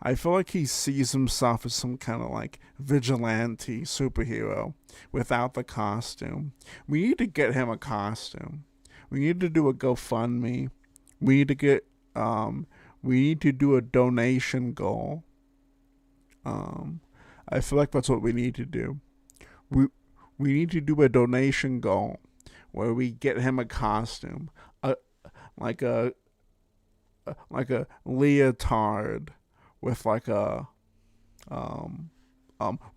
C: I feel like he sees himself as some kind of like vigilante superhero without the costume. We need to get him a costume. We need to do a GoFundMe. We need to get we need to do a donation goal. I feel like that's what we need to do. We need to do a donation goal where we get him a costume, like a leotard with like a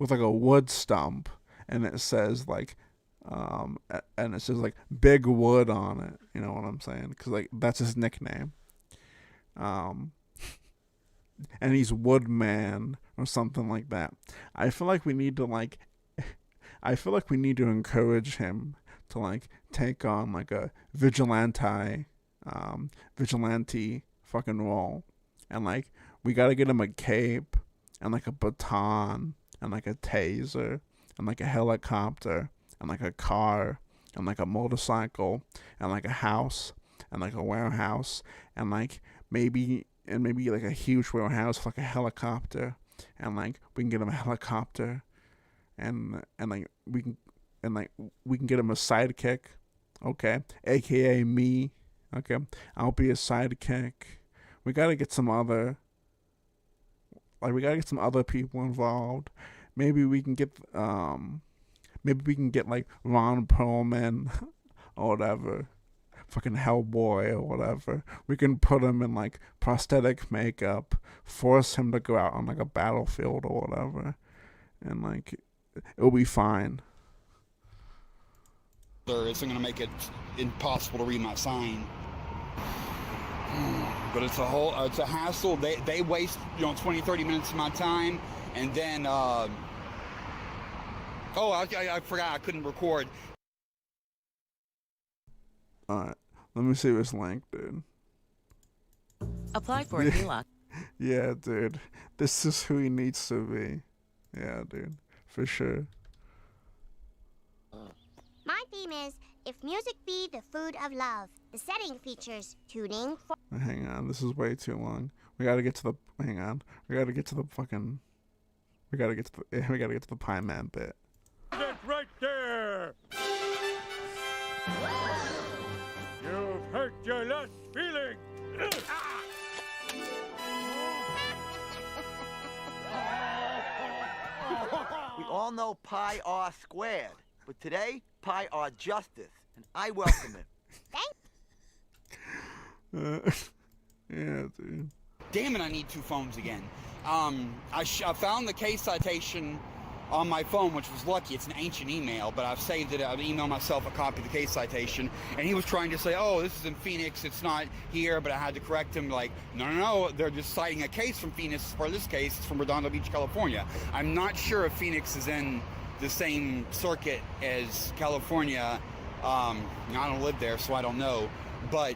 C: wood stump, and it says like Big Wood on it. You know what I'm saying? Because like that's his nickname. And he's Woodman or something like that. I feel like we need to encourage him to like take on like a vigilante fucking role, and like we gotta get him a cape and like a baton and like a taser and like a helicopter and like a car and like a motorcycle and like a house and like a warehouse and like maybe like a huge warehouse with like a helicopter, and like we can get him a helicopter and like we can get him a sidekick, okay, aka me, okay, I'll be a sidekick. We gotta get some other people involved. Maybe we can get like Ron Perlman or whatever, fucking Hellboy or whatever. We can put him in like prosthetic makeup, force him to go out on like a battlefield or whatever, and like it'll be fine.
L: It's going to make it impossible to read my sign. But it's a hassle. They waste 20, 30 minutes of my time, and then I forgot I couldn't record.
C: Alright, let me see this link, dude.
O: Apply for a HELOC.
C: Yeah, dude. This is who he needs to be. Yeah, dude. For sure.
P: My theme is If Music Be the Food of Love. The setting features tuning for...
C: Hang on, this is way too long. We gotta get to the... Hang on. We gotta get to the fucking... We gotta get to the Pie Man bit.
Q: That's right there! You've hurt your last feeling!
R: We all know pi r squared, but today, pi r justice, and I welcome it.
C: Yeah, dude.
L: Damn it, I need two phones again. I found the case citation on my phone, which was lucky. It's an ancient email, but I've saved it. I've emailed myself a copy of the case citation, and he was trying to say, oh, this is in Phoenix, it's not here, but I had to correct him, like, no, they're just citing a case from Phoenix. For this case, it's from Redondo Beach, California. I'm not sure if Phoenix is in the same circuit as California. I don't live there, so I don't know, but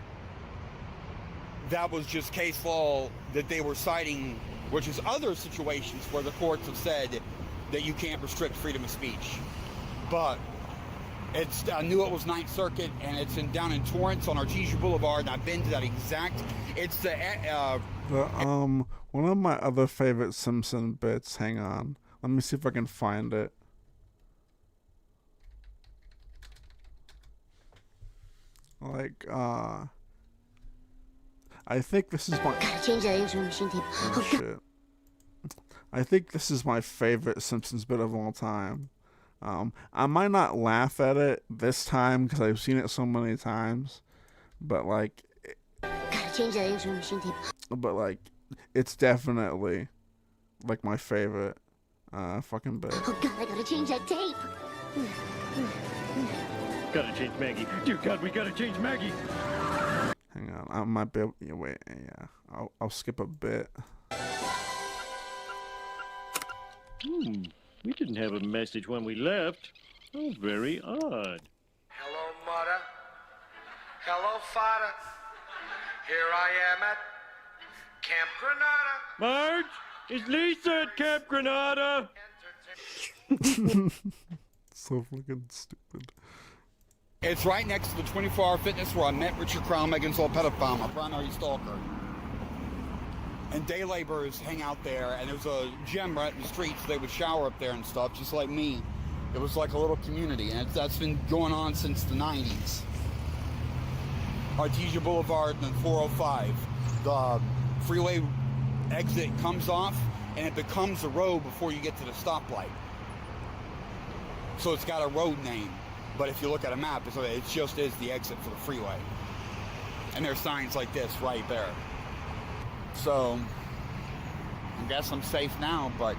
L: that was just case law that they were citing, which is other situations where the courts have said that you can't restrict freedom of speech. But I knew it was Ninth Circuit, and it's down in Torrance on Artesia Boulevard, and I've been to that exact. It's the
C: one of my other favorite Simpson bits. Hang on, let me see if I can find it. Like I think this is my. Oh, shit. I think this is my favorite Simpsons bit of all time. I might not laugh at it this time because I've seen it so many times, but like, it's definitely like my favorite fucking bit.
S: Oh God, I gotta change that tape.
Q: Gotta change Maggie. Dear God, we gotta change Maggie.
C: Hang on, I might be able. Yeah, wait, yeah, I'll skip a bit.
Q: We didn't have a message when we left. Oh, very odd.
T: Hello, mother. Hello, father. Here I am at Camp Granada.
Q: Marge, is Lisa at Camp Granada?
C: So fucking stupid.
L: It's right next to the 24-hour fitness where I met Richard Crown, Megan's old pedophile, my primary stalker. And day laborers hang out there, and there's a gym right in the street, so they would shower up there and stuff, just like me. It was like a little community, and that's been going on since the 90s. Artesia Boulevard and 405. The freeway exit comes off, and it becomes a road before you get to the stoplight. So it's got a road name, but if you look at a map, it just is the exit for the freeway. And there's signs like this right there. So, I guess I'm safe now, but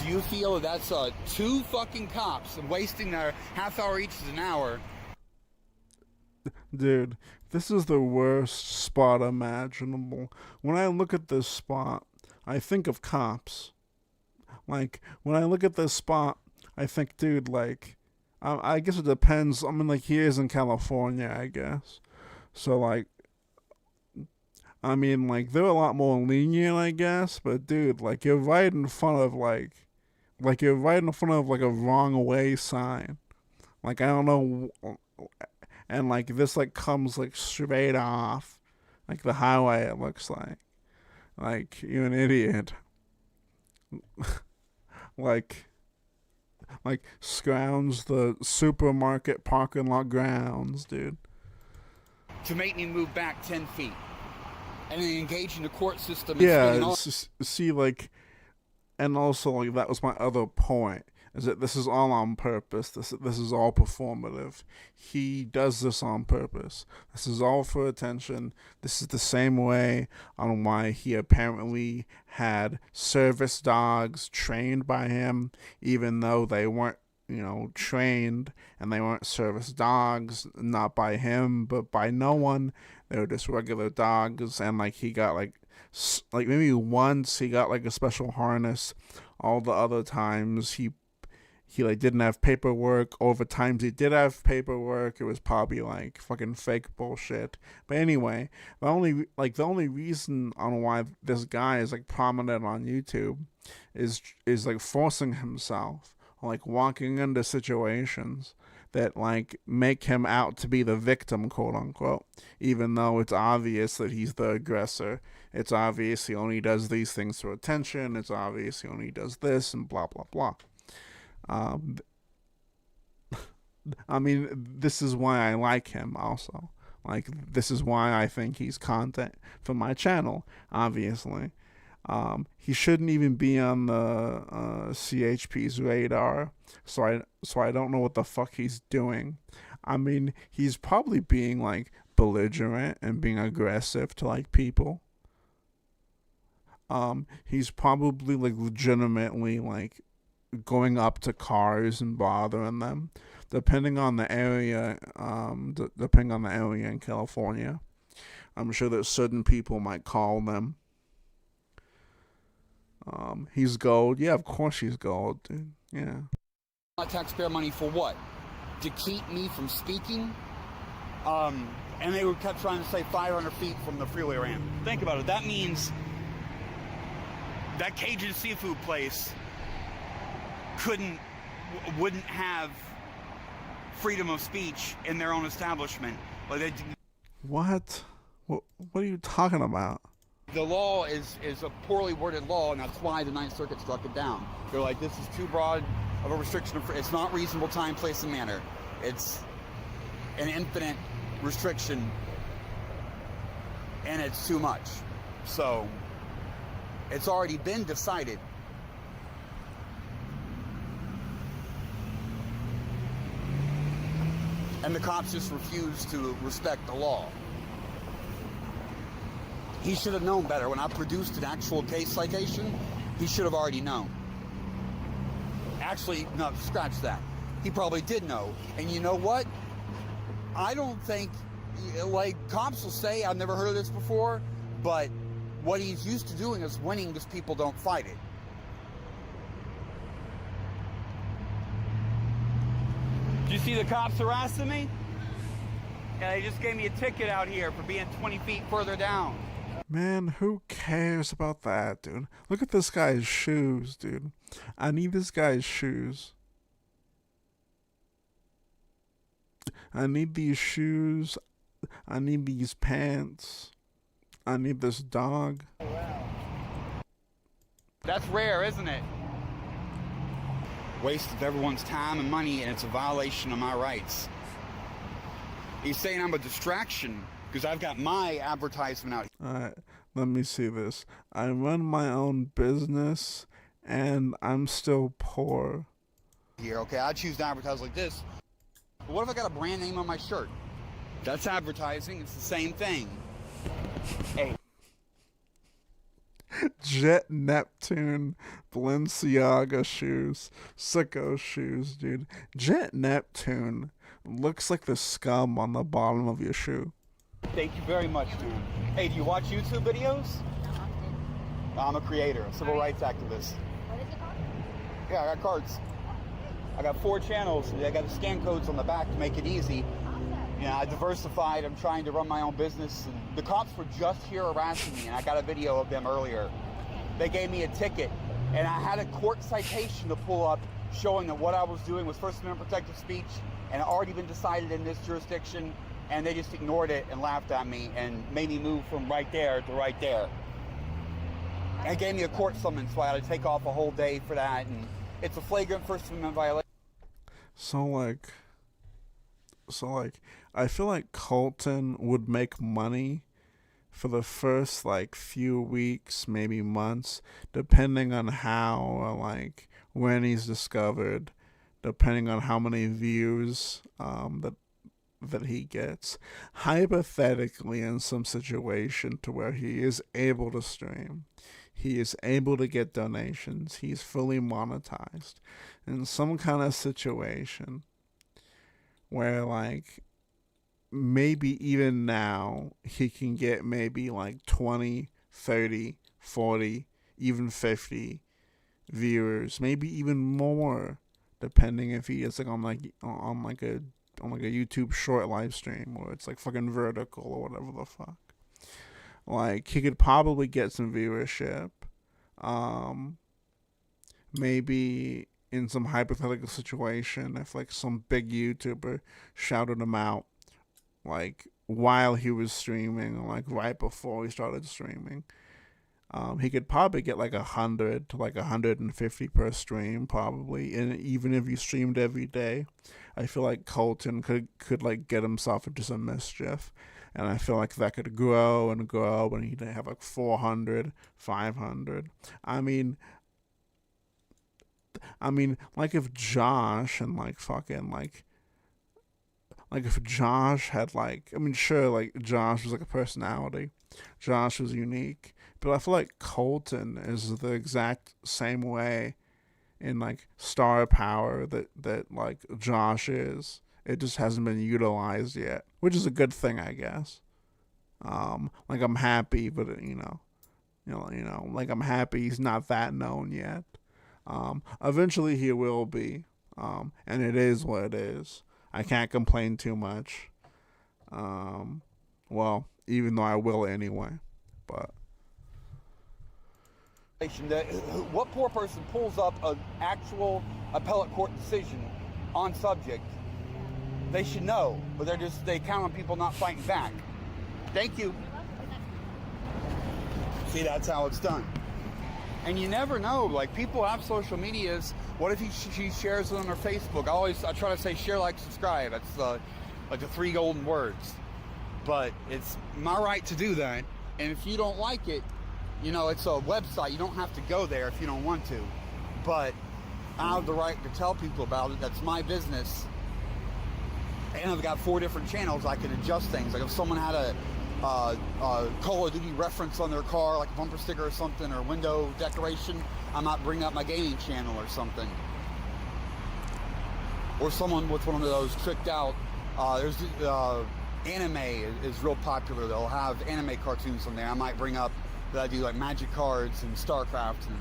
L: do you feel that's two fucking cops wasting their half hour each is an hour?
C: Dude, this is the worst spot imaginable. When I look at this spot, I think of cops. Like, when I look at this spot, I think, dude, like, I guess it depends. I mean, like, he is in California, I guess. So, like, I mean, like, they're a lot more lenient, I guess, but dude, like, you're right in front of, like you're right in front of, like, a wrong way sign. Like, I don't know, and, like, this, like, comes, like, straight off, like, the highway, it looks like. Like, you're an idiot. like, scrounge the supermarket parking lot grounds, dude.
L: To make me move back 10 feet. And then engage in the court system.
C: Yeah, see, like, and also, like, that was my other point, is that this is all on purpose. This is all performative. He does this on purpose. This is all for attention. This is the same way on why he apparently had service dogs trained by him, even though they weren't, trained, and they weren't service dogs, not by him, but by no one. They were just regular dogs, and, like, he got, like maybe once he got, like, a special harness. All the other times he like, didn't have paperwork. Over times he did have paperwork. It was probably, like, fucking fake bullshit. But anyway, the only reason on why this guy is, like, prominent on YouTube is like, forcing himself, like, walking into situations that, like, make him out to be the victim, quote unquote, even though it's obvious that he's the aggressor. It's obvious he only does these things for attention. It's obvious he only does this, and blah blah blah. I mean, this is why I like him also. Like, this is why I think he's content for my channel, obviously. He shouldn't even be on the CHP's radar, so I don't know what the fuck he's doing. I mean, he's probably being, like, belligerent and being aggressive to, like, people. He's probably, like, legitimately, like, going up to cars and bothering them, depending on the area. Depending on the area in California, I'm sure that certain people might call them. He's gold. Yeah, of course he's gold, dude. Yeah.
L: Taxpayer money for what? To keep me from speaking? And they kept trying to say 500 feet from the freeway ramp. Think about it. That means that Cajun seafood place wouldn't have freedom of speech in their own establishment. Like
C: What are you talking about?
L: The law is a poorly worded law, and that's why the Ninth Circuit struck it down. They're like, this is too broad of a restriction. It's not reasonable time, place, and manner. It's an infinite restriction, and it's too much. So it's already been decided. And the cops just refused to respect the law. He should have known better. When I produced an actual case citation, he should have already known. Actually, no, scratch that. He probably did know. And you know what? I don't think, like, cops will say, I've never heard of this before, but what he's used to doing is winning because people don't fight it. Did you see the cops harassing me? Yeah, they just gave me a ticket out here for being 20 feet further down.
C: Man, who cares about that, dude? Look at this guy's shoes, dude. I need this guy's shoes. I need these shoes. I need these pants. I need this dog.
L: That's rare, isn't it? Waste of everyone's time and money, and it's a violation of my rights. He's saying I'm a distraction because I've got my advertisement out here.
C: Alright, let me see this. I run my own business, and I'm still poor.
L: Here, okay, I choose to advertise like this. But what if I got a brand name on my shirt? That's advertising. It's the same thing. Hey.
C: Jet Neptune Balenciaga shoes. Sicko shoes, dude. Jet Neptune looks like the scum on the bottom of your shoe.
L: Thank you very much, dude. Hey, do you watch YouTube videos? I'm a creator, a civil rights activist.
P: What is it called?
L: Yeah, I got cards. I got 4 channels. I got the scan codes on the back to make it easy. You know, I diversified. I'm trying to run my own business. And the cops were just here harassing me, and I got a video of them earlier. They gave me a ticket, and I had a court citation to pull up showing that what I was doing was First Amendment protected speech and it already been decided in this jurisdiction, and they just ignored it and laughed at me and made me move from right there to right there. And gave me a court summons, so I had to take off a whole day for that, and it's a flagrant First Amendment violation.
C: So like, I feel like Colton would make money for the first, like, few weeks, maybe months, depending on how, or, like, when he's discovered, depending on how many views that he gets. Hypothetically, in some situation to where he is able to stream, he is able to get donations, he's fully monetized, in some kind of situation where, like, maybe even now he can get maybe like 20, 30, 40, even 50 viewers, maybe even more, depending if he is like on a YouTube short live stream where it's like fucking vertical or whatever the fuck. Like, he could probably get some viewership. Maybe in some hypothetical situation, if like some big YouTuber shouted him out, like while he was streaming, or like right before he started streaming, he could probably get like 100 to like 150 per stream, probably. And even if he streamed every day, I feel like Colton could like get himself into some mischief. And I feel like that could grow and grow, and he'd have like 400, 500. I mean, like if Josh and like fucking like if Josh had like, I mean, sure, like Josh was like a personality. Josh was unique. But I feel like Colton is the exact same way in like star power that like Josh is. It just hasn't been utilized yet, which is a good thing, I guess. Like I'm happy, but like I'm happy he's not that known yet. Eventually he will be, and it is what it is. I can't complain too much. Well, even though I will anyway, but.
L: What poor person pulls up an actual appellate court decision on subject? They should know, but they count on people not fighting back. Thank you. See, that's how it's done. And you never know, like people have social medias. What if she shares it on her Facebook? I try to say share, like, subscribe. That's like the 3 golden words. But it's my right to do that. And if you don't like it, it's a website. You don't have to go there if you don't want to. But I have the right to tell people about it. That's my business. And I've got 4 different channels I can adjust things. Like if someone had a Call of Duty reference on their car, like a bumper sticker or something, or window decoration, I might bring up my gaming channel or something. Or someone with one of those tricked out, there's anime is real popular. They'll have anime cartoons on there. I might bring up that I do like Magic cards and StarCraft and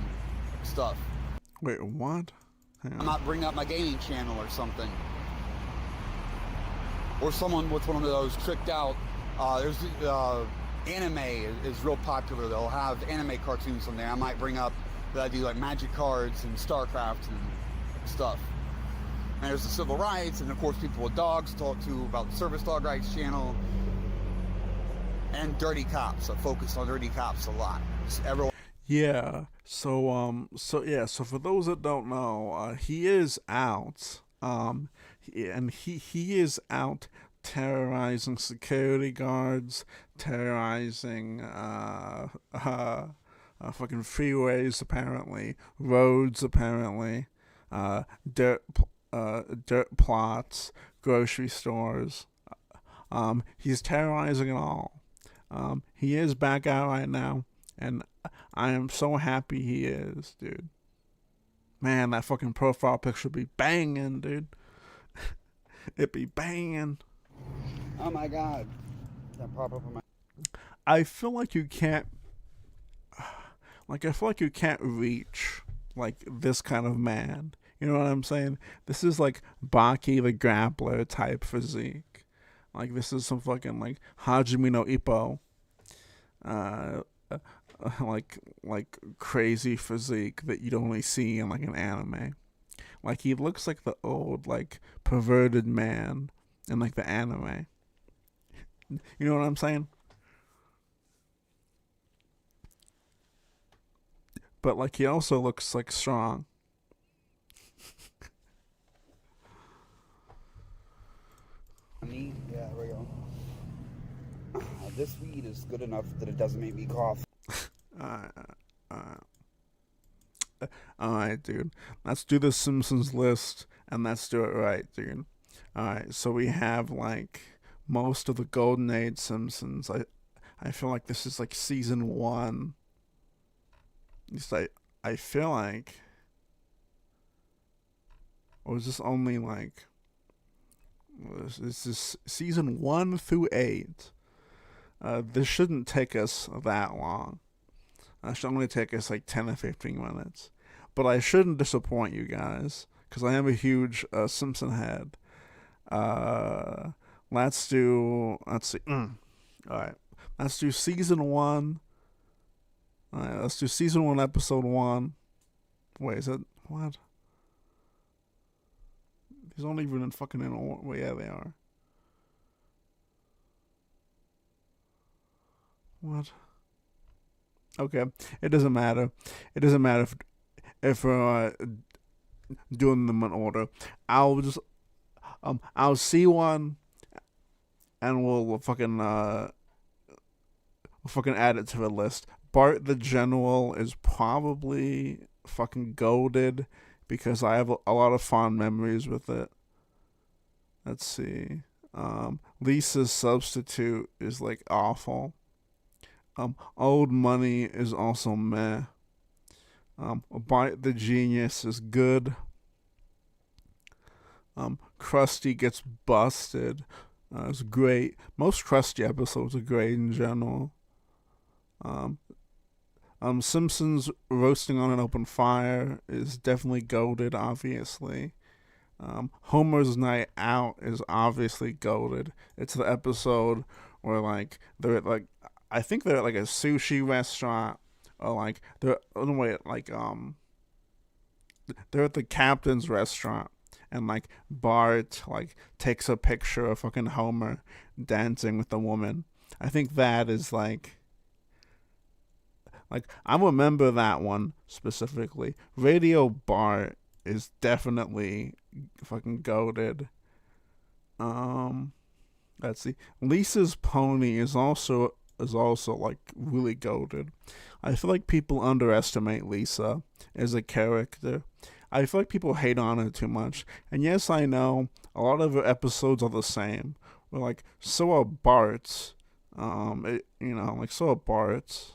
L: stuff.
C: Wait, what?
L: I might bring up my gaming channel or something. Or someone with one of those tricked out, there's anime is real popular. They'll have anime cartoons on there. I might bring up that I do like Magic cards and StarCraft and stuff. And there's the civil rights, and of course people with dogs talk to about the service dog rights channel. And dirty cops. I focus on dirty cops a lot. Everyone.
C: Yeah. So for those that don't know, he is out. And he is out terrorizing security guards, terrorizing fucking freeways apparently, roads apparently, dirt plots, grocery stores. He's terrorizing it all. He is back out right now, and I am so happy he is, dude. Man, that fucking profile picture be banging, dude. It be banging.
L: Oh my god. That pop up on my...
C: I feel like you can't... I feel like you can't reach, like, this kind of man. You know what I'm saying? This is like Baki the Grappler type physique. Like, this is some fucking, like, Hajime no Ippo. Like crazy physique that you'd only see in, like, an anime. Like, he looks like the old, like, perverted man in, like, the anime. You know what I'm saying? But, like, he also looks, like, strong.
L: Yeah, there we go. This weed is good enough that it doesn't make me cough.
C: Alright, dude. Let's do the Simpsons list, and let's do it right, dude. Alright, so we have, like, most of the Golden Age Simpsons. I feel like this is, like, season 1. At least I feel like... Or is this only, like... This is season 1 through 8. This shouldn't take us that long. It should only take us like 10 or 15 minutes. But I shouldn't disappoint you guys, because I am a huge Simpson head. Let's see. Alright. Let's do season 1. Alright, let's do season 1, episode 1. Wait, is it... What? These aren't even fucking in order. Well, yeah, they are. What? Okay, it doesn't matter. It doesn't matter if we're doing them in order. I'll see one, and we'll fucking add it to the list. Bart the General is probably fucking goated, because I have a lot of fond memories with it. Let's see. Lisa's Substitute is, like, awful. Old Money is also meh. Bart the Genius is good. Krusty Gets Busted is great. Most Krusty episodes are great in general. Simpsons Roasting on an Open Fire is definitely goated, obviously. Homer's Night Out is obviously goated. It's the episode where, like, they're at, like, I think they're at, like, a sushi restaurant, or, like, they're at the captain's restaurant, and, like, Bart, like, takes a picture of fucking Homer dancing with the woman. I think that is, like, I remember that one specifically. Radio Bart is definitely fucking goated. Let's see. Lisa's Pony is also like really goated. I feel like people underestimate Lisa as a character. I feel like people hate on it too much. And yes, I know a lot of the episodes are the same. We're like, so are Bart's. So are Bart's.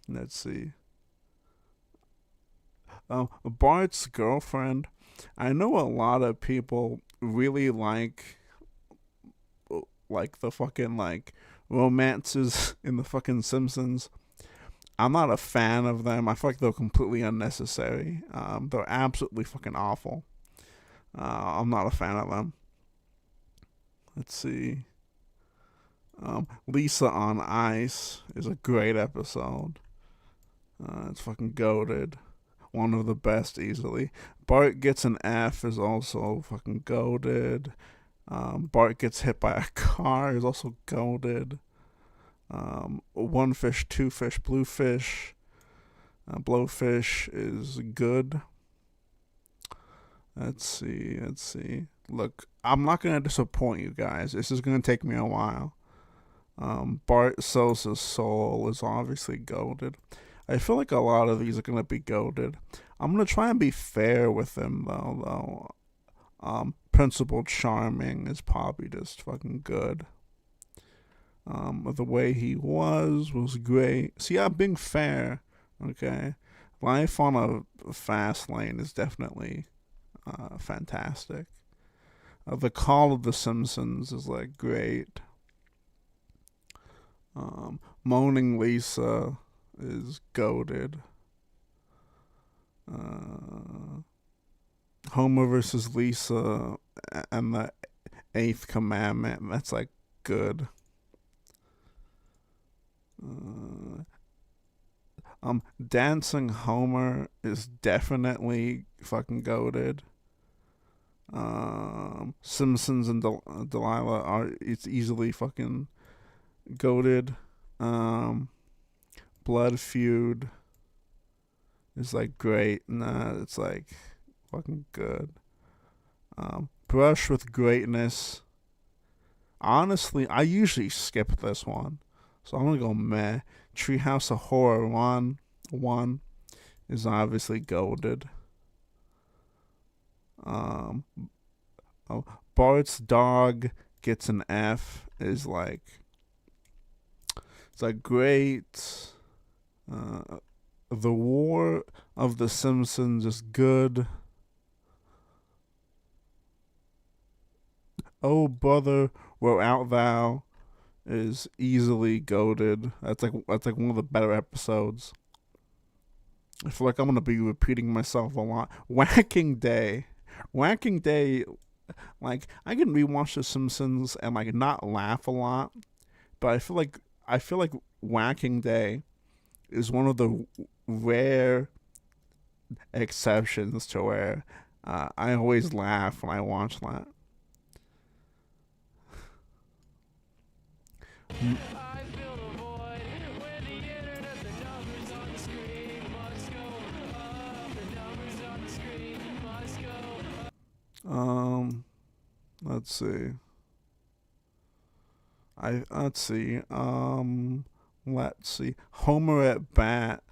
C: Let's see. Bart's girlfriend. I know a lot of people really like the fucking like romances in the fucking Simpsons. I'm not a fan of them. I feel like they're completely unnecessary. They're absolutely fucking awful. I'm not a fan of them. Let's see. Lisa on Ice is a great episode. It's fucking goated. One of the best, easily. Bart Gets an F is also fucking goated. Bart Gets Hit by a Car is also goated. One Fish, Two Fish, Bluefish, Blowfish is good. Let's see. Look, I'm not gonna disappoint you guys. This is gonna take me a while. Bart Sosa's Soul is obviously goated. I feel like a lot of these are gonna be goated. I'm gonna try and be fair with them though. Principal Charming is probably just fucking good. The Way He Was great. See, I'm being fair, okay? Life on a Fast Lane is definitely fantastic. The Call of the Simpsons is like great. Moaning Lisa is goated. Homer versus Lisa and the Eighth Commandment, that's like good. Dancing Homer is definitely fucking goated. Simpsons and Delilah it's easily fucking goated. Blood Feud is like great. Nah, it's like fucking good. Brush with Greatness. Honestly, I usually skip this one, so I'm gonna go meh. Treehouse of Horror 1 is obviously goated. Bart's Dog Gets an F is like, it's like great. The War of the Simpsons is good. Oh Brother, Where Art Thou is easily goated. That's like one of the better episodes. I feel like I'm gonna be repeating myself a lot. Whacking Day, like I can rewatch The Simpsons and like not laugh a lot, but I feel like Whacking Day is one of the rare exceptions to where I always laugh when I watch that. Let's see. Let's see. Homer at Bat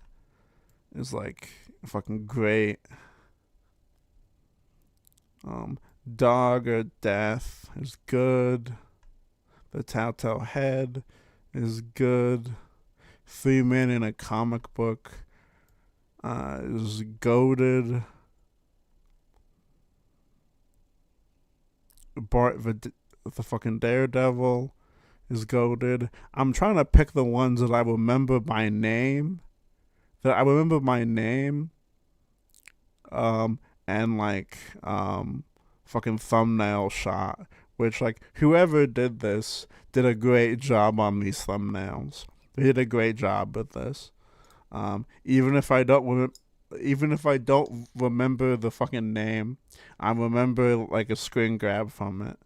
C: is like fucking great. Dog or Death is good. The Telltale Head is good. 3 Men in a Comic Book is goated. Bart the fucking Daredevil is goated. I'm trying to pick the ones that I remember by name. And like fucking thumbnail shot. Which, like, whoever did this did a great job on these thumbnails. They did a great job with this. Even if I don't remember the fucking name, I remember like a screen grab from it.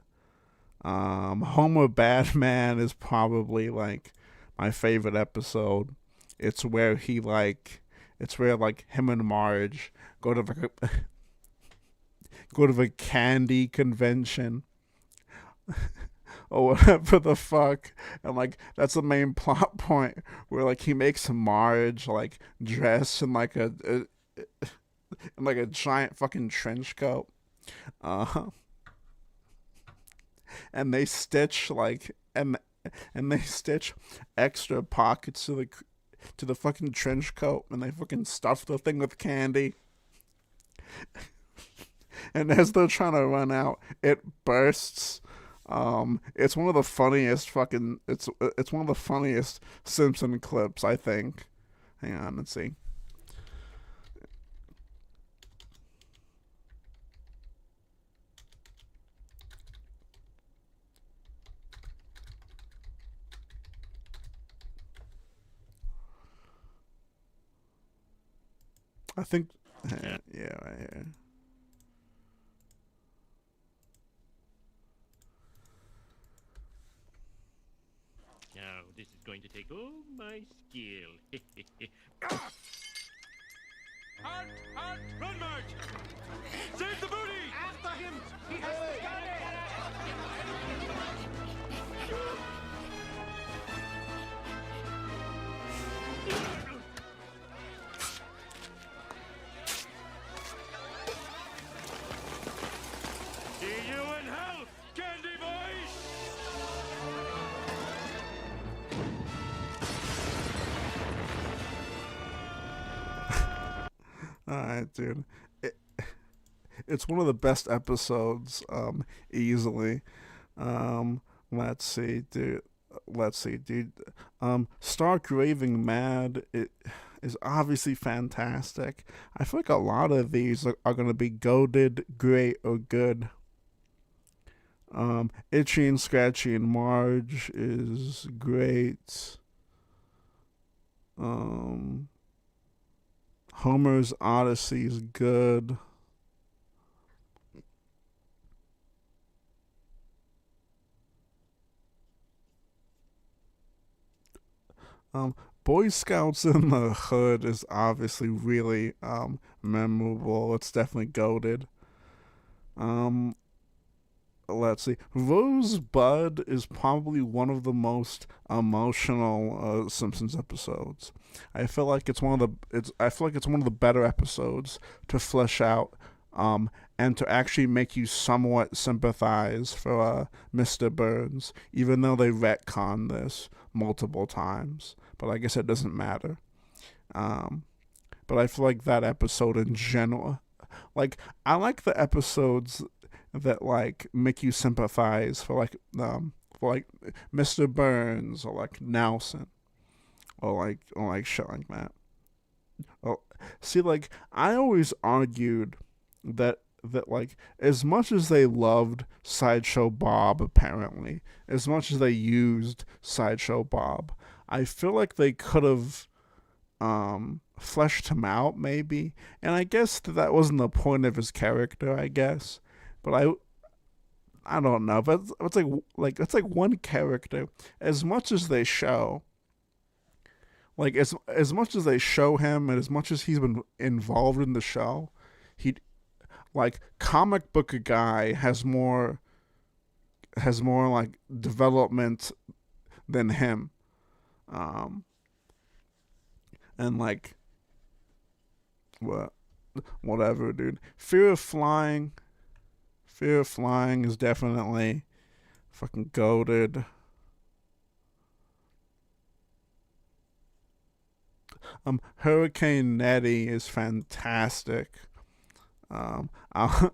C: Homer Badman is probably like my favorite episode. It's where him and Marge go to the candy convention or whatever the fuck, and like that's the main plot point where like he makes Marge like dress in like in like a giant fucking trench coat. Uh, and they stitch like and they stitch extra pockets to the fucking trench coat, and they fucking stuff the thing with candy. And as they're trying to run out, it bursts. It's one of the funniest fucking. It's one of the funniest Simpson clips, I think. Hang on, let's see. I think, yeah, right here.
Q: Now, this is going to take all my skill. Halt! Halt! Run, March! Save the booty! After him! He has the gun! See you in hell, Candy Boys!
C: Alright, dude. It's one of the best episodes, easily. Let's see, dude. Stark Raving Mad is obviously fantastic. I feel like a lot of these are going to be goated, great, or good. Itchy and Scratchy and Marge is great. Homer's Odyssey is good. Boy Scouts in the Hood is obviously really memorable. It's definitely goated. Let's see. Rosebud is probably one of the most emotional Simpsons episodes. I feel like it's one of the better episodes to flesh out and to actually make you somewhat sympathize for Mr. Burns, even though they retcon this multiple times. But I guess it doesn't matter. But I feel like that episode in general, like, I like the episodes that like make you sympathize for Mr. Burns or like Nelson or like shit like that. Oh, see, like, I always argued that like, as much as they loved Sideshow Bob, apparently, as much as they used Sideshow Bob, I feel like they could have fleshed him out, maybe. And I guess that wasn't the point of his character, I guess. But I don't know. But it's like one character. As much as they show, like, as much as they show him, and as much as he's been involved in the show, like, comic book guy has more like development than him. And like, whatever, dude. Fear of Flying is definitely fucking goated. Hurricane Nettie is fantastic. I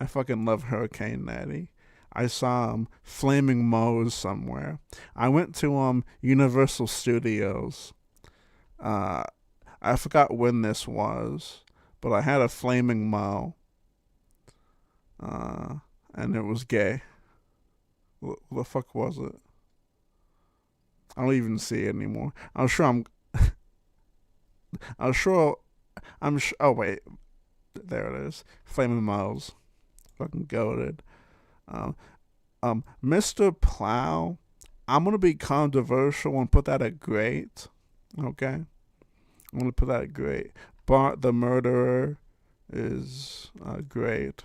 C: fucking love Hurricane Nettie. I saw Flaming Moe's somewhere. I went to Universal Studios. I forgot when this was, but I had a Flaming Moe. And it was gay. What the fuck was it? I don't even see it anymore. I'm sure. Oh wait, there it is. Flaming Moe's, fucking goated. Mr. Plow, I'm gonna be controversial and put that at great. Okay, I'm gonna put that at great. Bart the Murderer is great.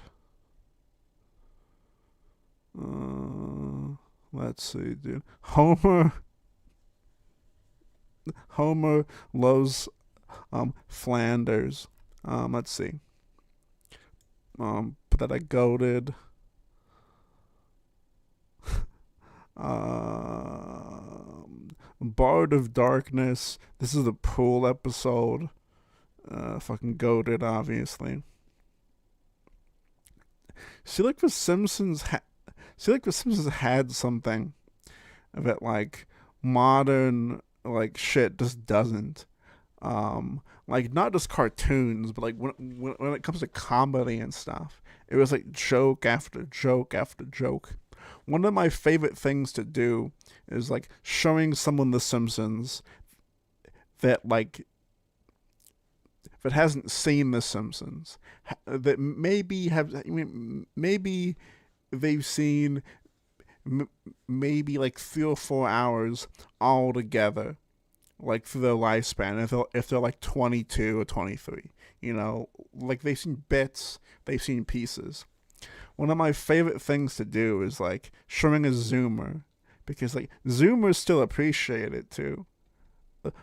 C: Let's see, dude. Homer loves Flanders. Let's see. Put that at goated. Bard of Darkness. This is the pool episode. Fucking goated, obviously. See, like the Simpsons had something that like modern like shit just doesn't. Like not just cartoons, but like when it comes to comedy and stuff, it was like joke after joke after joke. One of my favorite things to do is like showing someone The Simpsons that like that hasn't seen The Simpsons, that maybe maybe they've seen maybe like 3 or 4 hours all together, like through their lifespan. If they're like 22 or 23, you know, like they've seen bits, they've seen pieces. One of my favorite things to do is like showing a zoomer, because like zoomers still appreciate it too.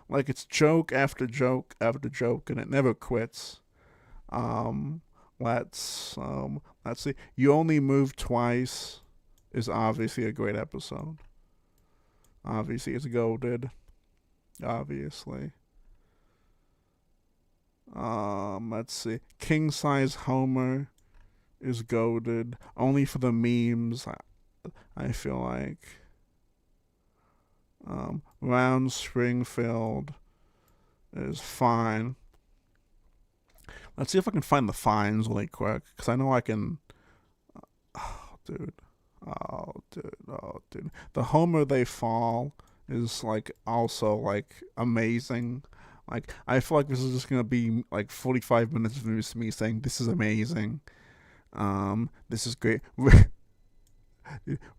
C: Like it's joke after joke after joke, and it never quits. Let's see. You Only Move Twice is obviously a great episode. Obviously, it's goated. Obviously. Let's see. King Size Homer is goated. Only for the memes, I feel like. Round Springfield is fine. Let's see if I can find the fines really quick, because I know I can. Oh, dude. The Homer They Fall is like also like amazing. Like I feel like this is just gonna be like 45 minutes of just me saying this is amazing. This is great.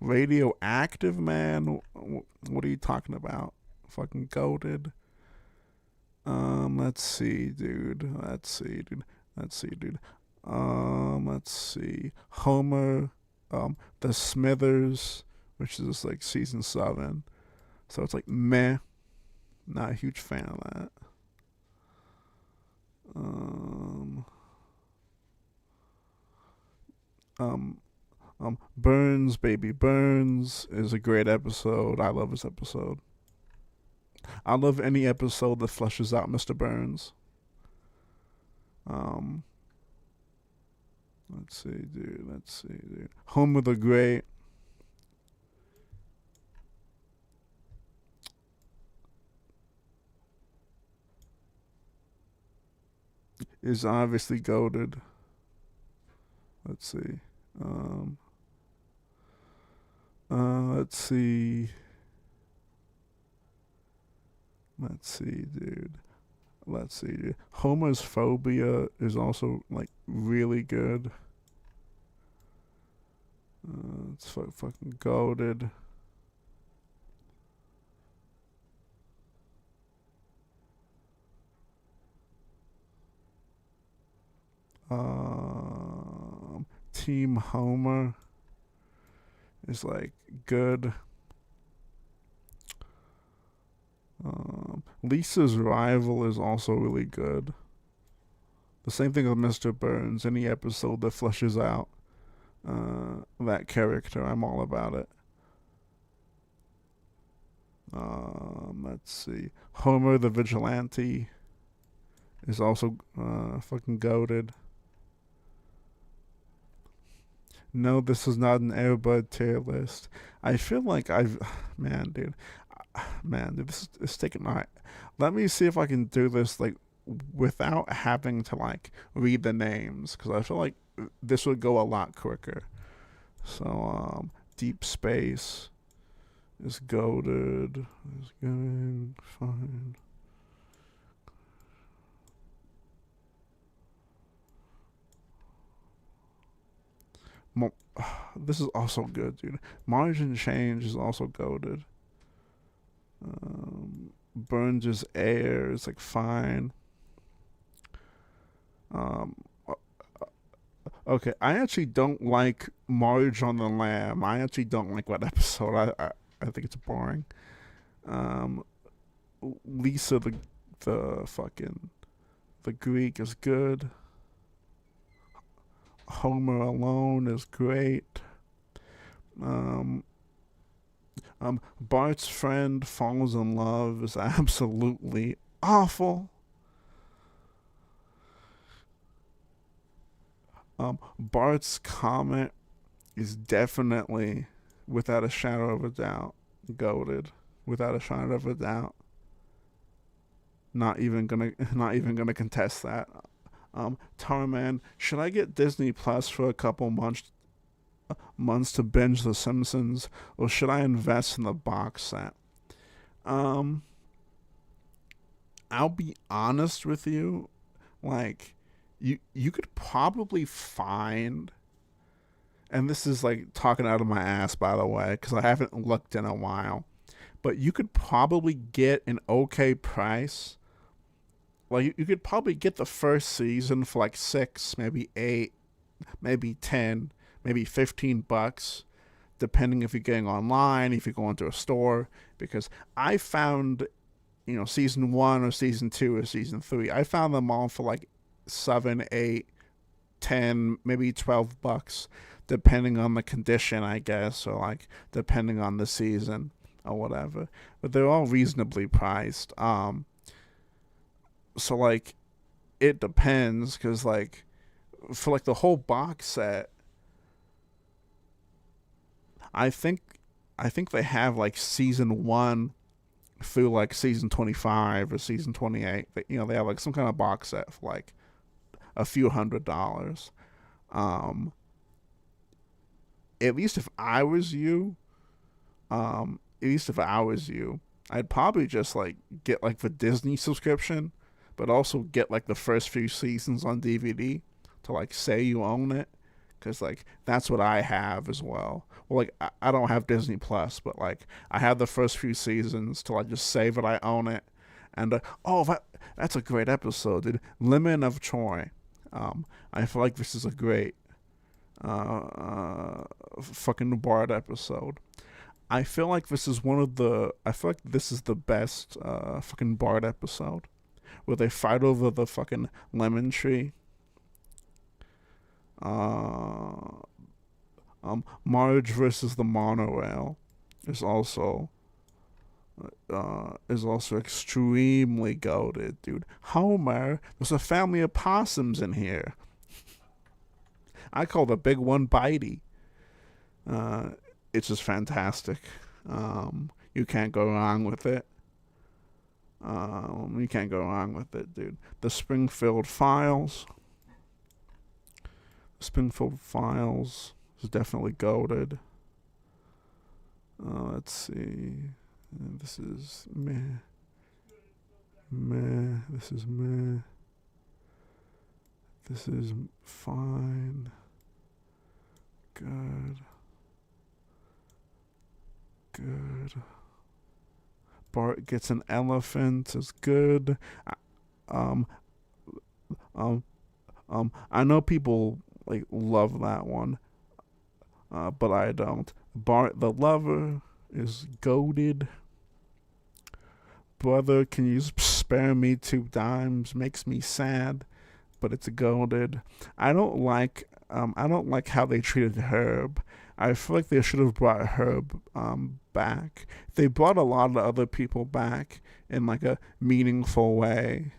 C: Radioactive Man. What are you talking about? Fucking goated. Let's see, dude. Let's see. Homer. The Smithers, which is like season 7. So it's like meh. Not a huge fan of that. Burns, Baby Burns is a great episode. I love this episode. I love any episode that fleshes out Mr. Burns. Let's see, dude. Homer the Great. Is obviously goated. Let's see. Let's see. Dude. Homer's Phobia is also like really good. It's fucking goated. Team Homer is like good. Lisa's Rival is also really good. The same thing with Mr. Burns. Any episode that fleshes out that character, I'm all about it. Let's see. Homer the Vigilante is also fucking goated. No, this is not an Airbud tier list. I feel like man, dude, this is taking. All right, let me see if I can do this like without having to like read the names, because I feel like this would go a lot quicker. So, Deep Space is goated. Is good. Fine. This is also good, dude. Margin Change is also goated. Burns' Air is like fine. Okay, I actually don't like Marge on the Lamb. I actually don't like that episode. I think it's boring. Lisa the The Greek is good. Homer Alone is great. Bart's Friend Falls in Love is absolutely awful. Bart's Comet is definitely, without a shadow of a doubt, goated. Without a shadow of a doubt. Not even gonna contest that. Tarman, should I get Disney Plus for a couple months to binge The Simpsons, or should I invest in the box set? I'll be honest with you, like, you could probably find, and this is like talking out of my ass, by the way, because I haven't looked in a while, but you could probably get an okay price. Like, you could probably get the first season for like $6, maybe $8, maybe $10, maybe $15, depending if you're getting online, if you're going to a store. Because I found, season 1 or season 2 or season 3, I found them all for like $7, $8, $10, maybe $12, depending on the condition, I guess, or like depending on the season or whatever. But they're all reasonably priced. So, like, it depends, because, like, for, like, the whole box set, I think they have, like, season 1 through, like, season 25 or season 28. They have, like, some kind of box set for, like, a few $100s. At least if I was you, I'd probably just, like, get, like, the Disney subscription, but also get, like, the first few seasons on DVD to, like, say you own it. Because, like, that's what I have as well. Well, like, I don't have Disney Plus, but, like, I have the first few seasons to, like, just say that I own it. And, that's a great episode, dude. Lemon of Troy. I feel like this is a great fucking Bard episode. I feel like this is the best fucking Bard episode, where they fight over the fucking lemon tree. Marge versus the monorail is also extremely goated, dude. Homer, there's a family of possums in here. I call the big one Bitey. It's just fantastic. You can't go wrong with it. You can't go wrong with it, dude. The Springfield Files. Springfield Files is definitely goated. Let's see. This is meh. This is meh. This is fine. Good. Bart Gets an Elephant is good. I know people like love that one, but I don't. Bart the Lover is goated. Brother, Can You Spare Me 2 Dimes makes me sad, but it's goated. I don't like how they treated Herb. I feel like they should have brought Herb back. They brought a lot of other people back in like a meaningful way.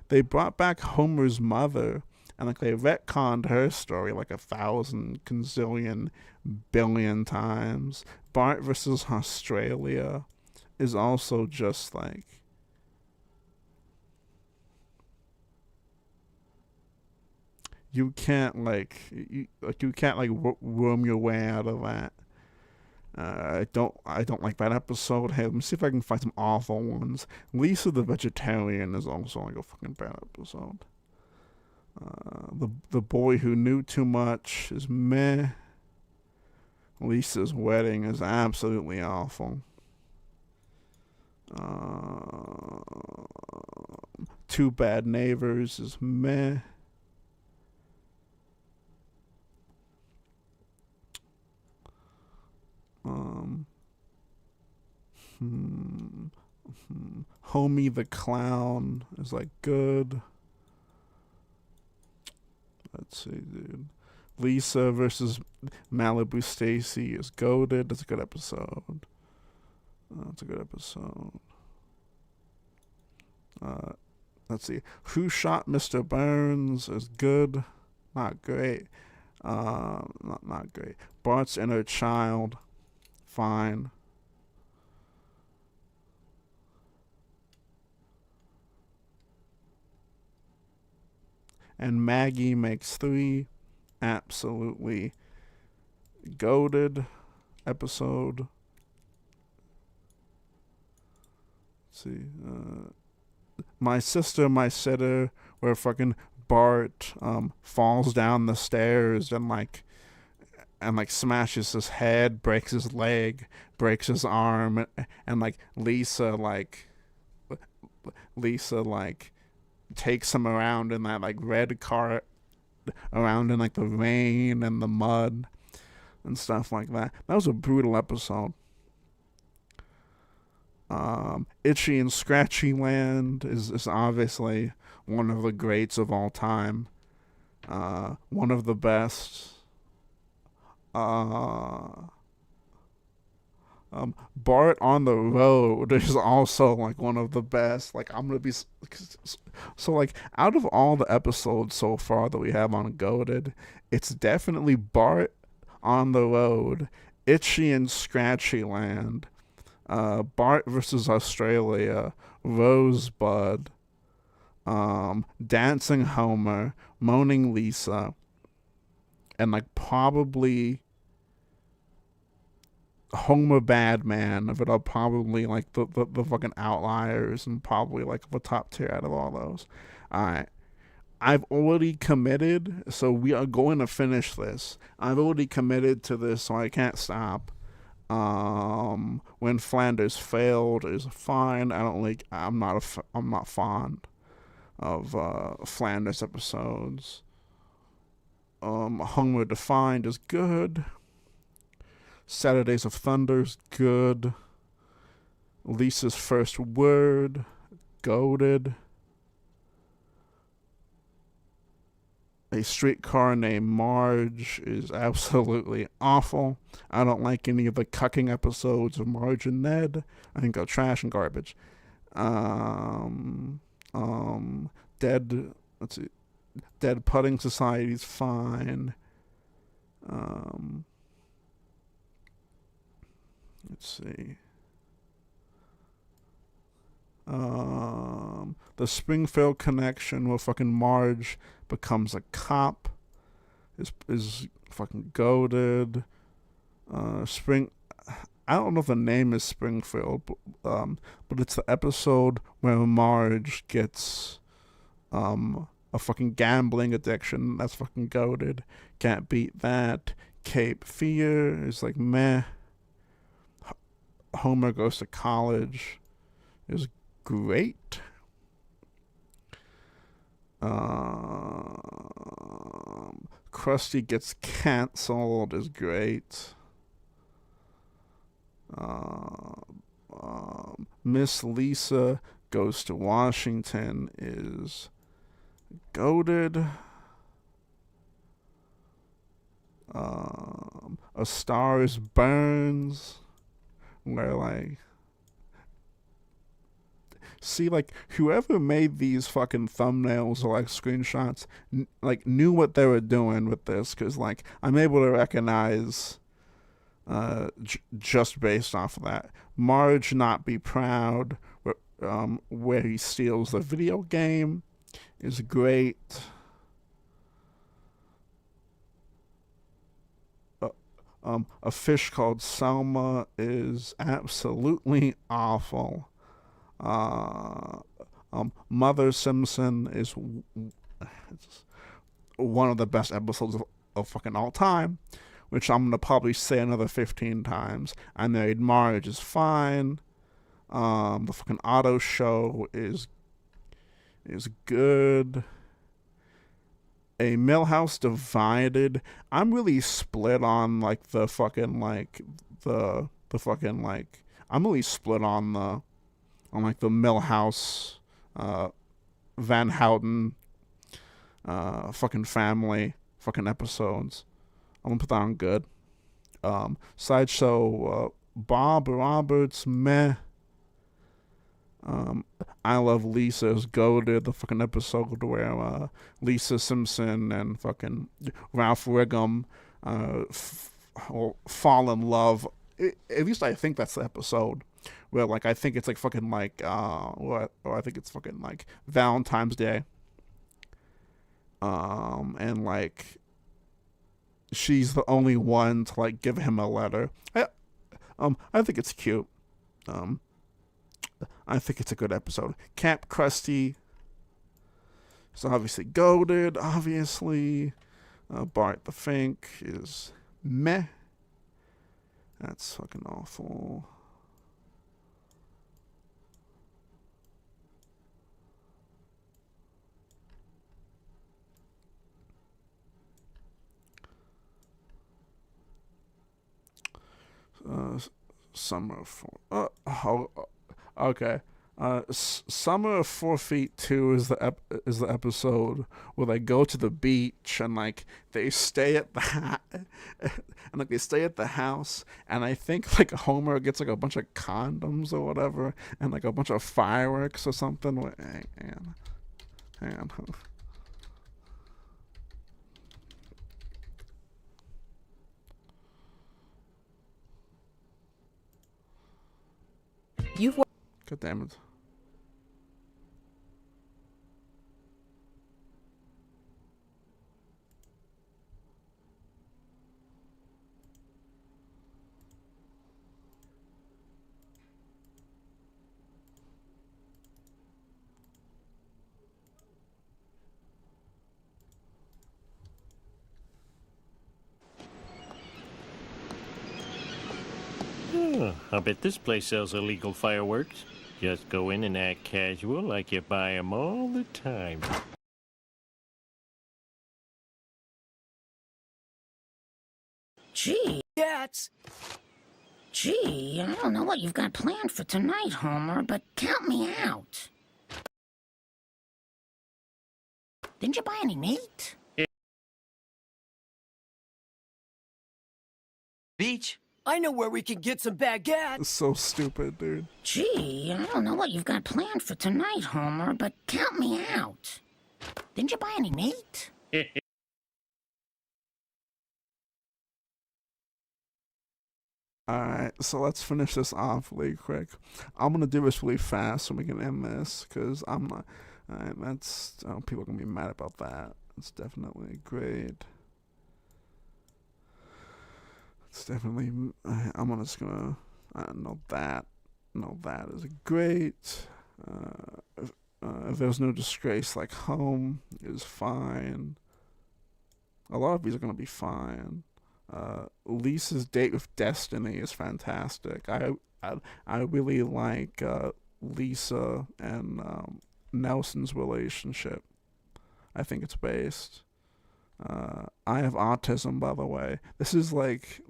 C: They brought back Homer's mother, and like they retconned her story like 1,000 gazillion billion times. Bart versus Australia is also just like, you can't worm your way out of that. I don't like that episode. Hey, let me see if I can find some awful ones. Lisa the Vegetarian is also like a fucking bad episode. The Boy Who Knew Too Much is meh. Lisa's Wedding is absolutely awful. Two Bad Neighbors is meh. Homie the Clown is like good. Let's see, dude. Lisa versus Malibu Stacy is goated. That's a good episode. That's a good episode. Let's see. Who Shot Mr. Burns is good. Not great. Not great. Bart's Inner Child. Fine. And Maggie Makes Three. Absolutely goated episode. Let's see. My Sister, My Sitter, where fucking Bart falls down the stairs and smashes his head, breaks his leg, breaks his arm, and Lisa takes him around in that red cart, around in the rain and the mud and stuff like that. That was a brutal episode. Itchy and Scratchy Land is obviously one of the greats of all time. One of the best. Bart on the Road is also one of the best. I'm gonna be so out of all the episodes so far that we have on Goated, it's definitely Bart on the Road, Itchy and Scratchy Land, Bart versus Australia, Rosebud, Dancing Homer, Moaning Lisa, and probably Homer Badman, but are probably the fucking outliers and probably the top tier out of all those. Alright. I've already committed, so we are going to finish this. I've already committed to this, so I can't stop. When Flanders Failed is fine. I'm not fond of Flanders episodes. Homer Defined is good. Saturdays of Thunder's good. Lisa's First Word, goated. A Streetcar Named Marge is absolutely awful. I don't like any of the cucking episodes of Marge and Ned. I think they're trash and garbage. Dead Pudding Society's fine. Let's see. The Springfield Connection, where fucking Marge becomes a cop, is fucking goated. I don't know if the name is Springfield, but it's the episode where Marge gets a fucking gambling addiction. That's fucking goated. Can't beat that. Cape Fear is meh. Homer Goes to College is great. Krusty Gets Cancelled is great. Miss Lisa Goes to Washington is goated. A Star is Burns, where see, whoever made these fucking thumbnails or screenshots knew what they were doing with this, because I'm able to recognize just based off of that. Marge Not Be Proud, where he steals the video game, is great. A Fish Called Selma is absolutely awful. Mother Simpson is one of the best episodes of fucking all time, which I'm gonna probably say another 15 times. I Married Marge is fine. The fucking Auto Show is good. A Millhouse Divided. I'm really split on the fucking I'm really split on the Millhouse Van Houten fucking family, fucking episodes. I'm gonna put that on good. Sideshow, Bob Roberts, meh. I Love Lisa is goated. The fucking episode where Lisa Simpson and fucking Ralph Wiggum fall in love. At least I think that's the episode where, like, I think it's like fucking like or I think it's fucking like Valentine's Day. And like she's the only one to like give him a letter. I think it's cute. I think it's a good episode. Camp Krusty is obviously goated, obviously. Bart the Fink is meh. That's fucking awful. Summer for okay. Summer of 4 Feet 2 is the episode where they go to the beach and like they stay at the and like they stay at the house, and I think like Homer gets like a bunch of condoms or whatever and like a bunch of fireworks or something. Hang on. God damn it.
S: I bet this place sells illegal fireworks. Just go in and act casual like you buy them all the time.
U: Gee, I don't know what you've got planned for tonight, Homer, but count me out. Didn't you buy any meat?
V: Beach? I know where we can get some baguettes.
C: It's so stupid, dude.
U: Gee, I don't know what you've got planned for tonight, Homer, but count me out. Didn't you buy any meat?
C: Alright, so let's finish this off really quick. I'm gonna do this really fast so we can end this, because I'm not... that's... people are gonna be mad about that. It's definitely great. It's definitely... I'm just gonna... know that. No, that is great. If there's no disgrace, like Home is fine. A lot of these are gonna be fine. Lisa's Date with Destiny is fantastic. I really like Lisa and Nelson's relationship. I think it's based. I have autism, by the way. This is like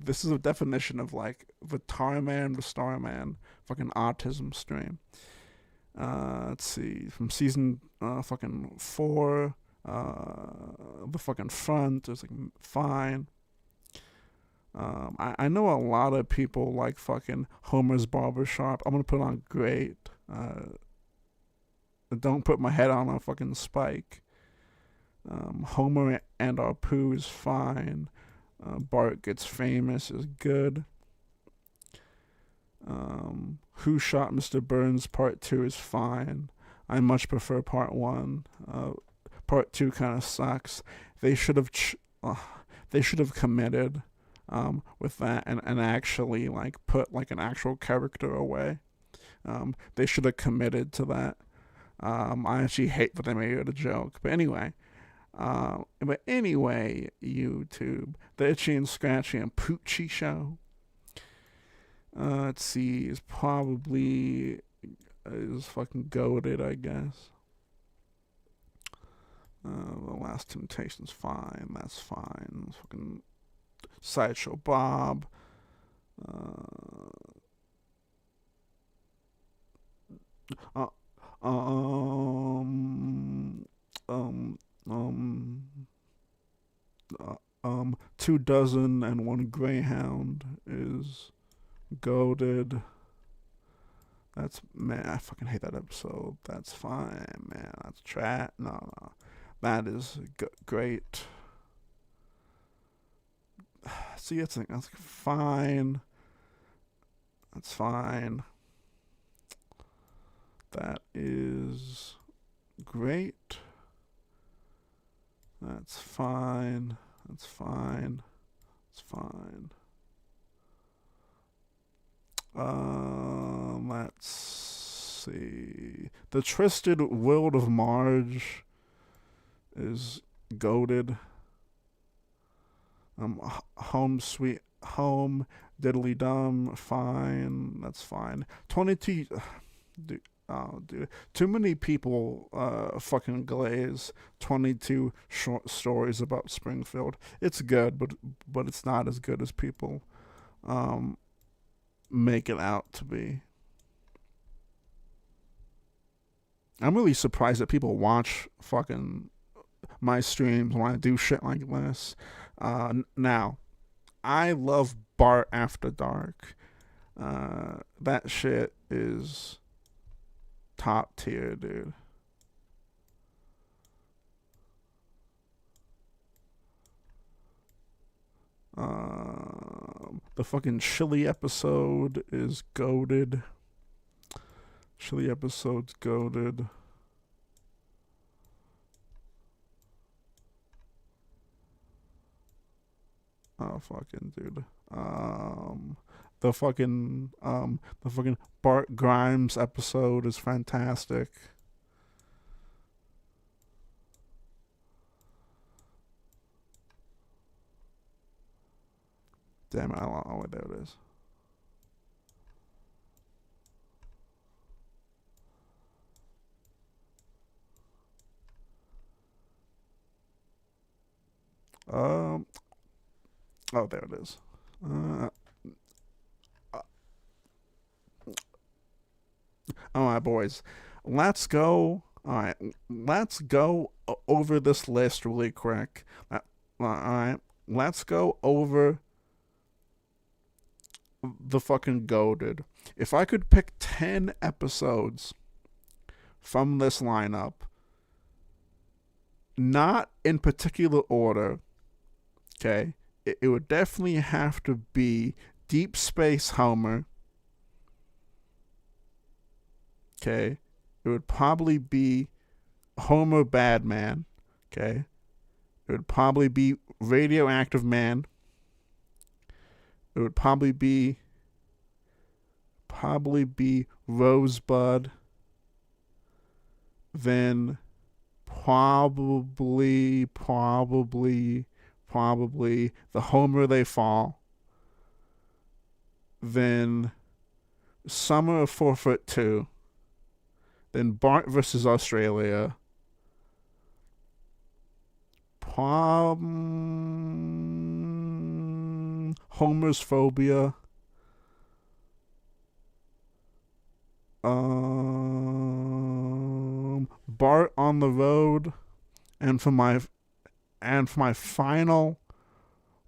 C: this is a definition of like the Tarman, the Starman, fucking autism stream. Let's see, from season fucking 4, the fucking front is like fine. I know a lot of people like fucking Homer's Barbershop. I'm gonna put on great. Don't put my head on a fucking spike. Homer and our Pooh is fine. Bart Gets Famous is good. Who Shot Mr. Burns Part 2 is fine. I much prefer Part 1. Part 2 kind of sucks. They should have committed with that and actually like put like an actual character away. They should have committed to that. I actually hate that they made it a joke. But anyway, YouTube, the Itchy and Scratchy and Poochie Show. Let's see, is probably fucking goated, I guess. The Last Temptation's fine. That's fine. Fucking Sideshow Bob. 2 dozen and 1 greyhound is goated. That's, man, I fucking hate that episode. That's fine, man. That's no. That is great. See, that's fine. That's fine. That is great. That's fine. That's fine. That's fine. Let's see. The Twisted World of Marge is goated. Home Sweet Home, Diddly Dum, fine. That's fine. 22. Dude, oh, dude. Too many people fucking glaze 22 short stories about Springfield. It's good, but it's not as good as people make it out to be. I'm really surprised that people watch fucking my streams when I do shit like this. Now, I love Bart After Dark. That shit is top tier, dude. The fucking Chili episode is goated. Chili episode's goated. Oh, fucking dude. The fucking Bart Grimes episode is fantastic. Damn it, oh, there it is. Oh, there it is. All right, boys. Let's go. All right, let's go over this list really quick. All right, let's go over the fucking goated. If I could pick 10 episodes from this lineup, not in particular order, okay, it would definitely have to be Deep Space Homer. Okay. It would probably be Homer Badman. Okay. It would probably be Radioactive Man. It would probably be Rosebud. Then probably the Homer They Fall. Then Summer of 4'2". Then Bart versus Australia. Homer's Phobia. Bart on the Road. And for my final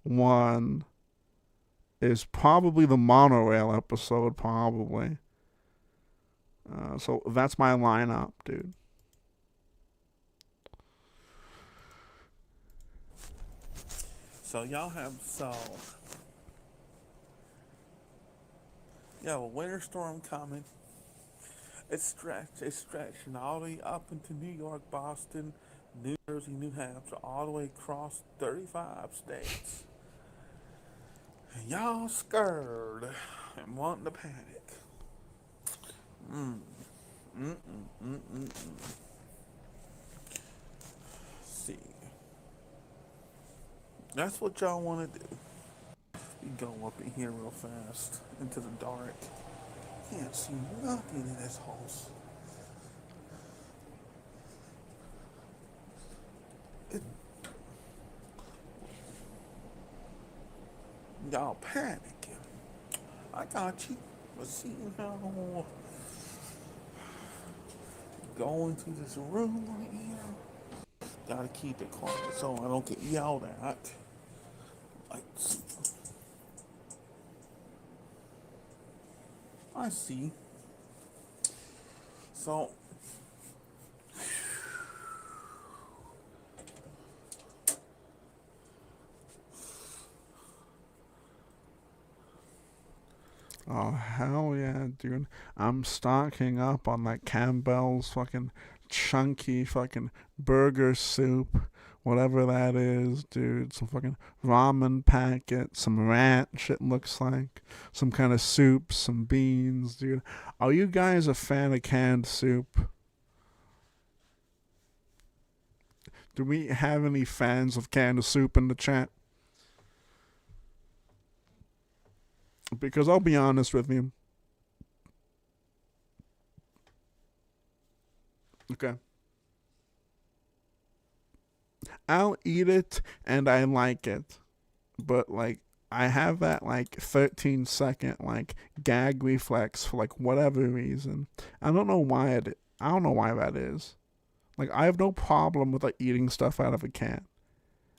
C: one is probably the monorail episode, probably. So that's my lineup, dude.
A: So y'all have a winter storm coming. It's stretching all the way up into New York, Boston, New Jersey, New Hampshire, all the way across 35 states. And y'all scared and wanting to panic. See. That's what y'all want to do. You go up in here real fast into the dark. Can't see nothing in this house. Y'all panicking. I got you. But see how go into this room right here. Gotta keep it quiet so I don't get yelled at. Like I see. So,
C: oh, hell yeah, dude. I'm stocking up on that Campbell's fucking chunky fucking burger soup, whatever that is, dude. Some fucking ramen packet, some ranch, it looks like. Some kind of soup, some beans, dude. Are you guys a fan of canned soup? Do we have any fans of canned soup in the chat? Because I'll be honest with you. Okay. I'll eat it and I like it. But like I have that like 13-second like gag reflex for like whatever reason. I don't know why I don't know why that is. Like I have no problem with like eating stuff out of a can.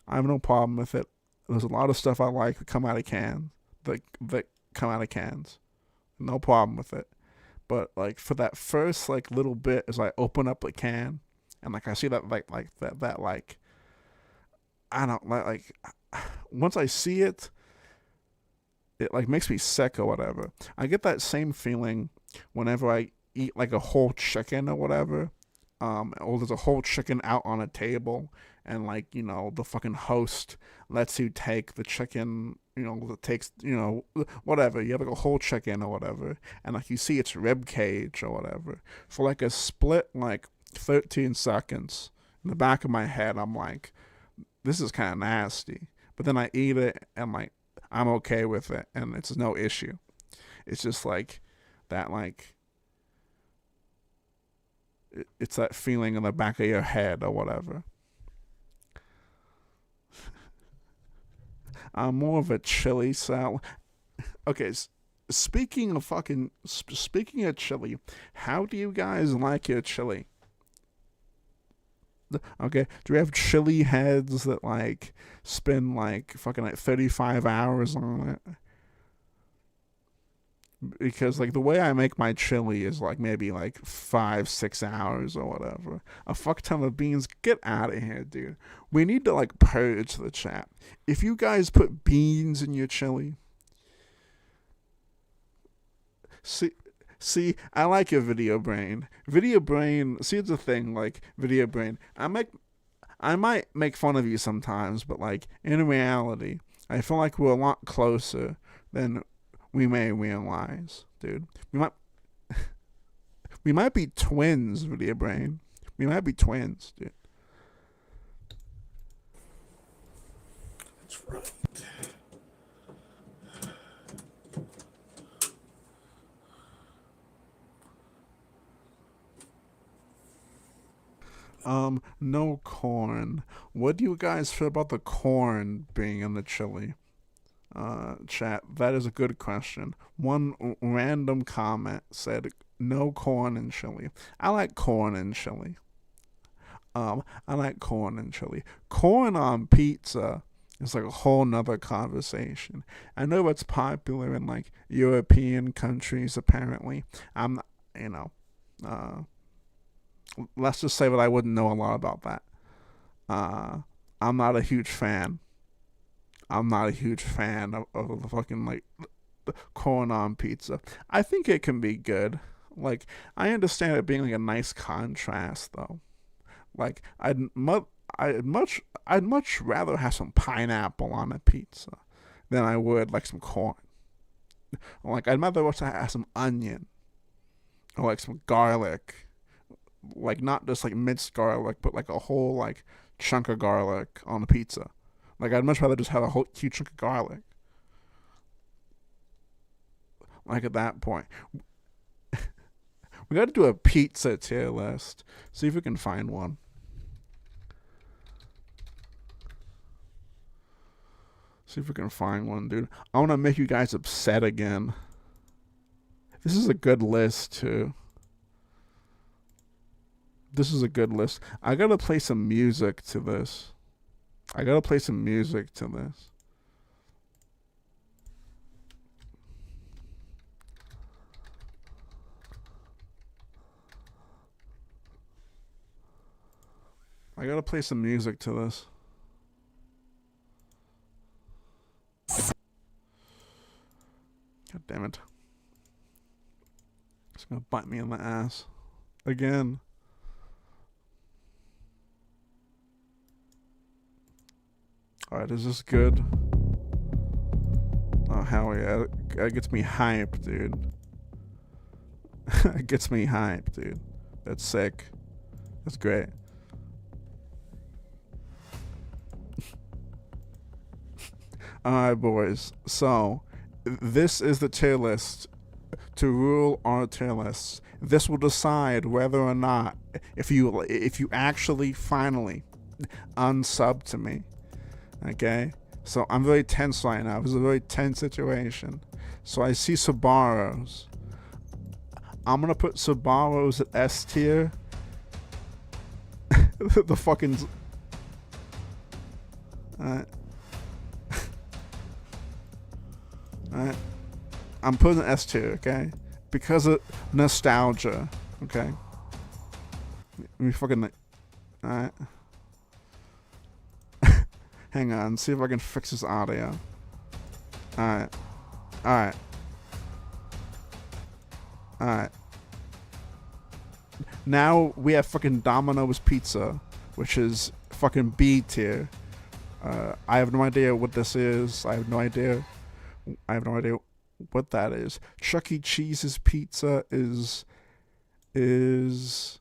C: I have no problem with it. There's a lot of stuff I like that come out of cans. That come out of cans. No problem with it. But like for that first like little bit as I open up a can and like I see that like I don't like once I see it, it like makes me sick or whatever. I get that same feeling whenever I eat like a whole chicken or whatever. Or there's a whole chicken out on a table and like, you know, the fucking host lets you take the chicken, you know, it takes, you know, whatever. You have like a whole chicken or whatever. And like you see its rib cage or whatever. For like a split like 13 seconds in the back of my head, I'm like, this is kind of nasty. But then I eat it and like, I'm okay with it and it's no issue. It's just like that like, it's that feeling in the back of your head or whatever. I'm more of a chili salad. Okay, speaking of chili, how do you guys like your chili? Okay, do we have chili heads that like spend like fucking like 35 hours on it? Because like the way I make my chili is like maybe like 5-6 hours or whatever. A fuck ton of beans. Get out of here, dude. We need to like purge the chat. If you guys put beans in your chili, see, I like your video brain. Video brain. See, it's a thing. Like video brain. I might make fun of you sometimes, but like in reality, I feel like we're a lot closer than we may realize, dude. We might be twins, video brain. We might be twins, dude.
A: That's right.
C: No corn. What do you guys feel about the corn being in the chili? Chat, that is a good question. One random comment said no corn in chili. I like corn in chili. I like corn in chili. Corn on pizza is like a whole nother conversation. I know it's popular in like European countries apparently. I'm not, you know, let's just say that I wouldn't know a lot about that. I'm not a huge fan. I'm not a huge fan of the fucking like corn on pizza. I think it can be good. Like I understand it being like a nice contrast though. Like I'd much rather have some pineapple on a pizza than I would like some corn. Like I'd rather also have some onion or like some garlic. Like not just like minced garlic, but like a whole like chunk of garlic on a pizza. Like, I'd much rather just have a whole huge chunk of garlic. Like, at that point. We gotta do a pizza tier list. See if we can find one. See if we can find one, dude. I wanna make you guys upset again. This is a good list, too. This is a good list. I gotta play some music to this. I gotta play some music to this. I gotta play some music to this. God damn it. It's gonna bite me in the ass. Again. Alright, is this good? Oh, hell yeah. That gets me hyped, dude. It gets me hyped, dude. That's sick. That's great. Alright, boys. So, this is the tier list to rule our tier lists. This will decide whether or not, if you actually finally unsub to me. Okay? So, I'm very tense right now. It was a very tense situation. So, I see Subarus. I'm gonna put Subarus at S tier. The fucking... Alright. Alright. I'm putting an S tier, okay? Because of nostalgia, okay? Let me fucking... Alright. Hang on, see if I can fix this audio. Alright. Alright. Alright. Now we have fucking Domino's Pizza, which is fucking B tier. I have no idea what this is. I have no idea what that is. Chuck E. Cheese's pizza is it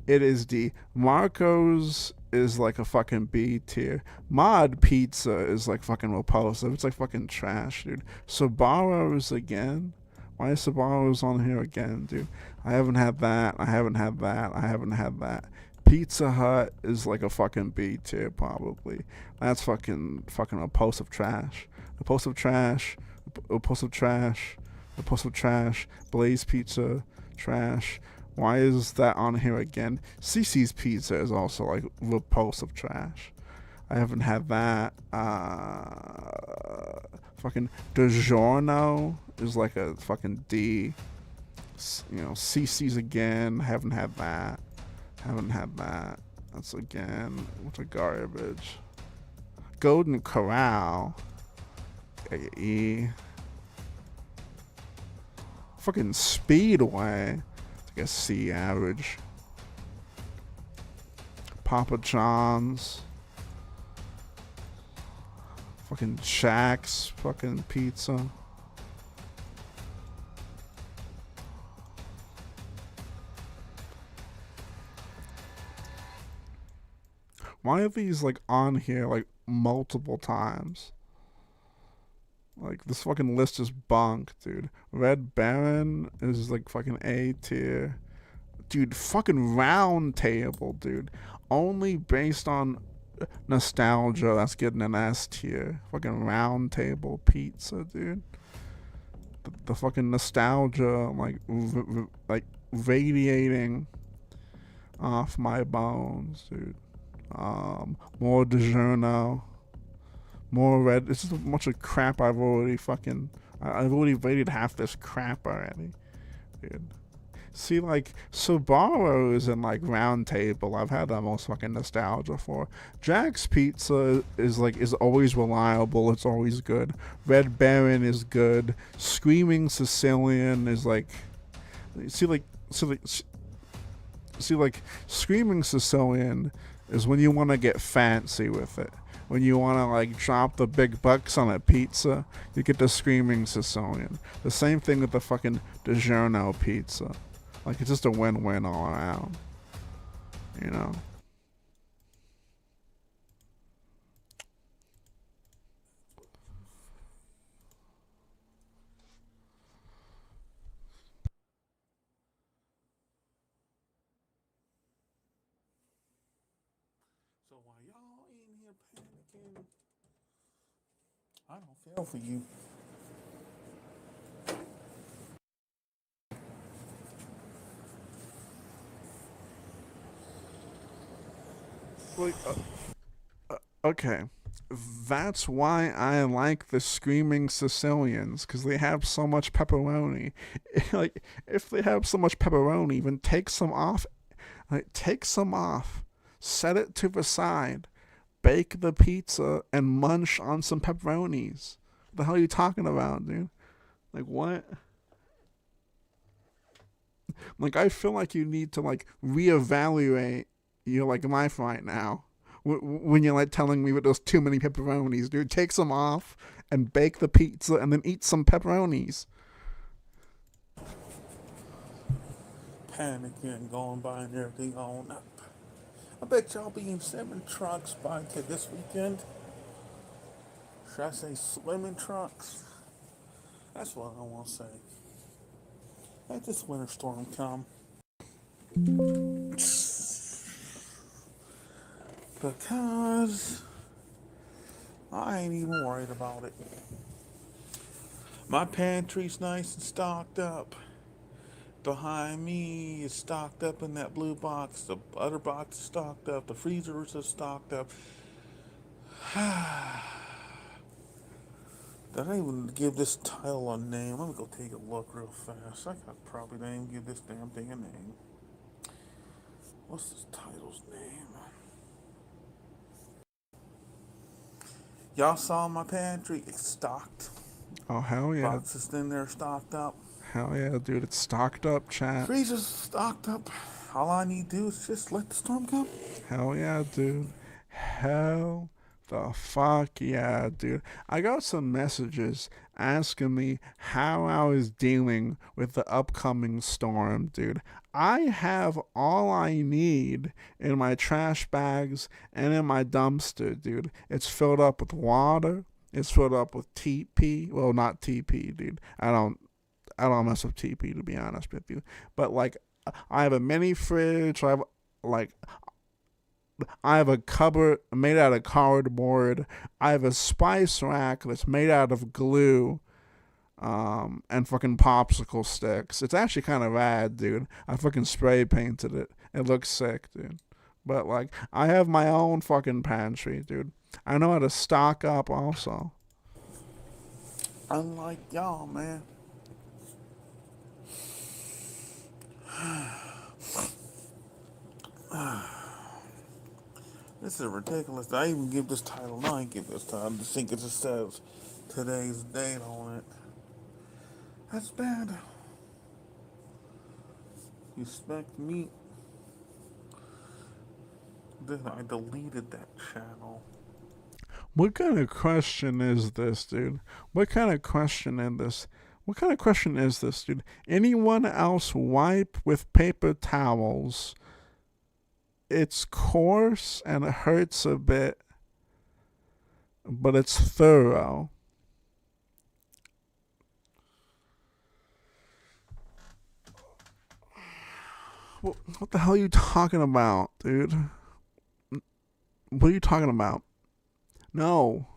C: is D. Marco's is like a fucking B tier. Mod Pizza is like fucking repulsive. It's like fucking trash, dude. Sabaros again? Why is Sabaros on here again, dude? I haven't had that. I haven't had that. I haven't had that. Pizza Hut is like a fucking B tier, probably. That's fucking repulsive trash. Repulsive trash. Repulsive trash. Repulsive trash. Blaze Pizza. Trash. Why is that on here again? CC's Pizza is also like repulsive trash. I haven't had that. Fucking DiGiorno is like a fucking D. You know, CC's again. Haven't had that. Haven't had that. That's again. What's a garbage? Golden Corral. E. Fucking Speedway. I guess C average. Papa John's. Fucking Jack's fucking pizza. Why are these like on here like multiple times? Like this fucking list is bunk, dude. Red Baron is like fucking A tier. Dude, fucking Round Table, dude. Only based on nostalgia, that's getting an S tier. Fucking Round Table pizza, dude. The fucking nostalgia, like radiating off my bones, dude. More DiGiorno. More red. This is a bunch of crap I've already rated half this crap already, dude. See, like, Sbarro's and, like, Round Table, I've had that most fucking nostalgia for. Jack's Pizza is always reliable. It's always good. Red Baron is good. Screaming Sicilian is, like... See, Screaming Sicilian is when you want to get fancy with it. When you want to, like, drop the big bucks on a pizza, you get the Screaming Sicilian. The same thing with the fucking DiGiorno pizza. Like, it's just a win-win all around. You know?
A: So while y'all in here panicking, I don't feel for you.
C: Like, okay, that's why I like the Screaming Sicilians, because they have so much pepperoni. Like, if they have so much pepperoni, even take some off Like, take some off, set it to the side, bake the pizza, and munch on some pepperonis. What the hell are you talking about, dude? Like, what? Like, I feel like you need to, like, reevaluate your, like, life right now. When you're, like, telling me that there's too many pepperonis, dude. Take some off and bake the pizza and then eat some pepperonis.
A: Panicking, going by and everything on up. I bet y'all be in swimming trucks by this weekend. Should I say swimming trucks? That's what I want to say. Let this winter storm come. Because I ain't even worried about it. My pantry's nice and stocked up. Behind me is stocked up in that blue box. The other box is stocked up. The freezers are stocked up. Did I even give this title a name? Let me go take a look real fast. I could probably not even give this damn thing a name. What's this title's name? Y'all saw my pantry. It's stocked.
C: Oh, hell yeah.
A: Boxes in there stocked up.
C: Hell yeah, dude. It's stocked up, chat.
A: Freezers stocked up. All I need to do is just let the storm come.
C: Hell yeah, dude. Hell the fuck yeah, dude. I got some messages asking me how I was dealing with the upcoming storm, dude. I have all I need in my trash bags and in my dumpster, dude. It's filled up with water. It's filled up with TP. Well, not TP, dude. I don't mess with TP, to be honest with you. But, like, I have a mini fridge. I have a cupboard made out of cardboard. I have a spice rack that's made out of glue, and fucking popsicle sticks. It's actually kind of rad, dude. I fucking spray painted it. It looks sick, dude. But, like, I have my own fucking pantry, dude. I know how to stock up also.
A: Unlike y'all, man. This is ridiculous. I even give this title. No, I ain't give this title. I just think it just says today's date on it. That's bad. You expect me? Then I deleted that channel.
C: What kind of question is this, dude? What kind of question is this, dude? Anyone else wipe with paper towels? It's coarse and it hurts a bit, but it's thorough. What the hell are you talking about, dude? What are you talking about? No.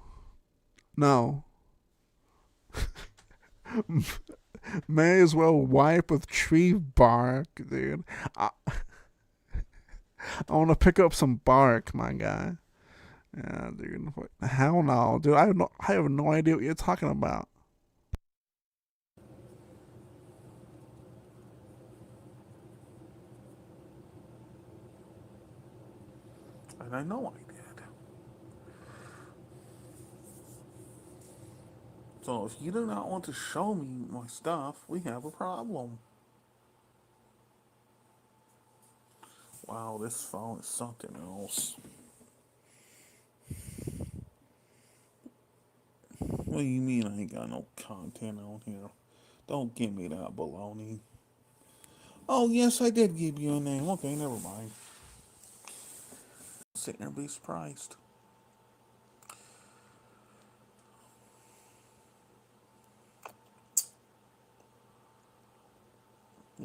C: May as well wipe with tree bark, dude. I want to pick up some bark, my guy. Yeah, dude. Hell no, dude. I have no idea what you're talking about.
A: And I know I did. So if you do not want to show me my stuff, we have a problem. Wow, this phone is something else. What do you mean I ain't got no content on here? Don't give me that baloney. Oh, yes, I did give you a name. Okay, never mind. Sitting there be surprised.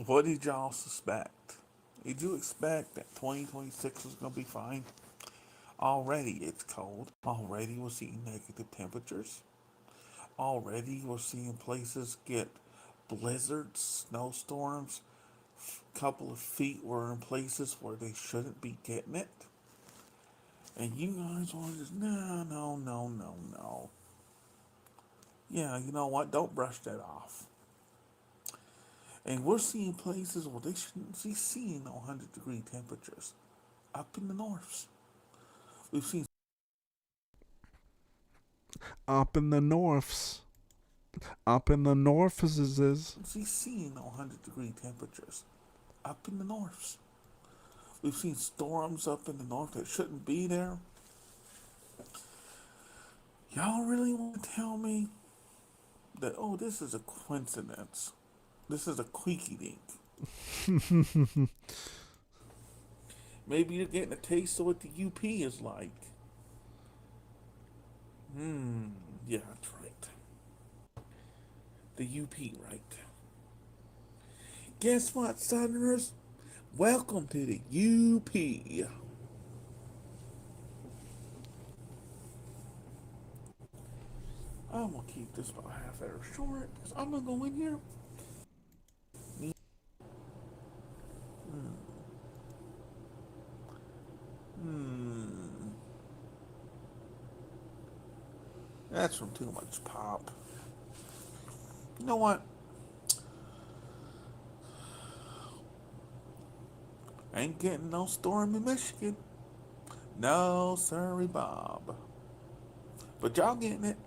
A: What did y'all suspect? Did you expect that 2026 was going to be fine? Already it's cold. Already we're seeing negative temperatures. Already we're seeing places get blizzards, snowstorms. Couple of feet were in places where they shouldn't be getting it. And you guys want to just, no. Yeah, you know what? Don't brush that off. And we're seeing places where they shouldn't be seeing 100-degree temperatures. Up in the norths. We've seen
C: Up in the norths. Up in the norths is.
A: seeing 100-degree temperatures. Up in the norths. We've seen storms up in the north that shouldn't be there. Y'all really want to tell me that, oh, this is a coincidence? This is a queaky dink. Maybe you're getting a taste of what the UP is like. Yeah, that's right. The UP, right. Guess what, Southerners? Welcome to the UP. I'm gonna keep this about half hour short because I'm gonna go in here. That's from too much pop. You know what? Ain't getting no storm in Michigan. No, sorry, Bob. But y'all getting it.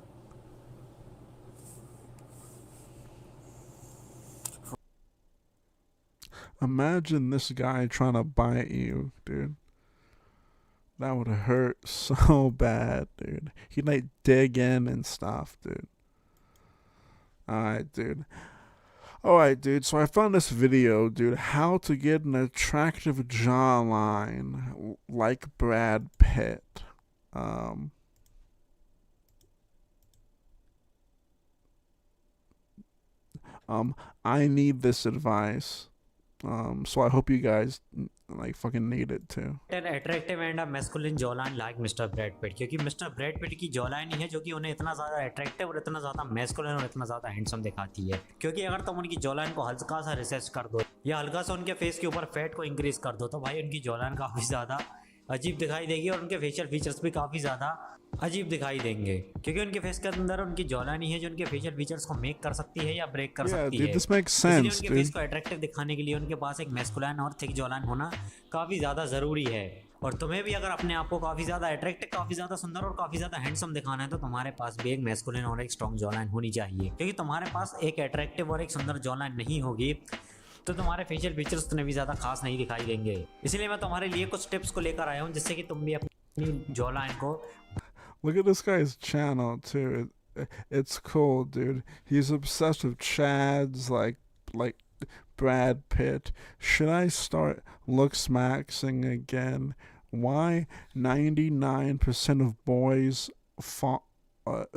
C: Imagine this guy trying to bite you, dude. That would hurt so bad, dude. He'd like dig in and stuff, dude. Alright, dude. So I found this video, dude. How to get an attractive jawline like Brad Pitt. I need this advice. So I hope you guys like fucking need it too.
B: An attractive and a masculine jawline like Mr. Brad Pitt, क्योंकि Mr. Brad Pitt की jawline ही है जो कि उन्हें इतना ज़्यादा attractive और इतना ज़्यादा masculine और इतना ज़्यादा handsome दिखाती है. क्योंकि अगर तुम उनकी jawline को हल्का सा रिसर्च कर दो या हल्का सा उनके फेस के ऊपर फैट को इंक्रीज कर दो तो भाई उनकी jawline काफ़ी ज़्यादा अजीब दिखाई देगी और उनके फेशियल फीचर्स भी काफ़ी ज़्यादा अजीब दिखाई देंगे क्योंकि उनके फेस के अंदर उनकी जॉलाइन ही है जो उनके फेशियल फीचर्स को मेक कर सकती है या ब्रेक कर सकती है।
C: This makes sense,
B: इसलिए उनके फेस को अट्रैक्टिव दिखाने के लिए उनके पास एक मैस्कुलाइन और थिक जॉलाइन होना काफ़ी ज़्यादा ज़रूरी है। और तुम्हें भी अगर अपने आप को काफ़ी ज़्यादा अट्रैक्टिव, काफ़ी ज़्यादा सुंदर और काफ़ी ज़्यादा हैंडसम दिखाना है तो तुम्हारे पास भी एक मैस्कुलिन और एक स्ट्रॉन्ग जॉलाइन होनी चाहिए। क्योंकि तुम्हारे पास एक अट्रैक्टिव और एक सुंदर जॉलाइन नहीं होगी तो तुम्हारे फेशियल फीचर्स उतने भी ज़्यादा खास नहीं दिखाई देंगे। इसलिए मैं तुम्हारे लिए कुछ टिप्स को लेकर आया हूँ जिससे कि तुम भी अपनी जॉलाइन को
C: Look at this guy's channel too. It's cool, dude. He's obsessed with Chads like Brad Pitt. Should I start looks maxing again? Why 99% of boys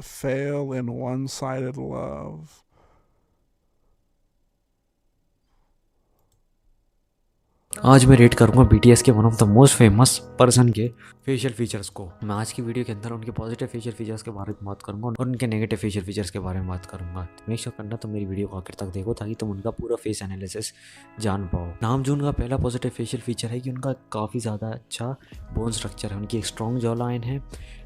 C: fail in one-sided love?
B: आज मैं रेट करूंगा BTS के one of the most famous person के facial features को। मैं आज की video के अंदर उनके पॉजिटिव फेशियल फीचर्स के बारे में बात करूंगा और उनके नेगेटिव फेशियल फीचर्स के बारे में बात करूंगा। मेक श्योर करना तुम मेरी वीडियो को आखिर तक देखो ताकि तुम उनका पूरा फेस एनालिसिस जान पाओ। नाम जो उनका पहला पॉजिटिव फेशियल फीचर है कि उनका काफ़ी ज़्यादा अच्छा बोन स्ट्रक्चर है। उनकी एक स्ट्रॉन्ग जॉ लाइन है,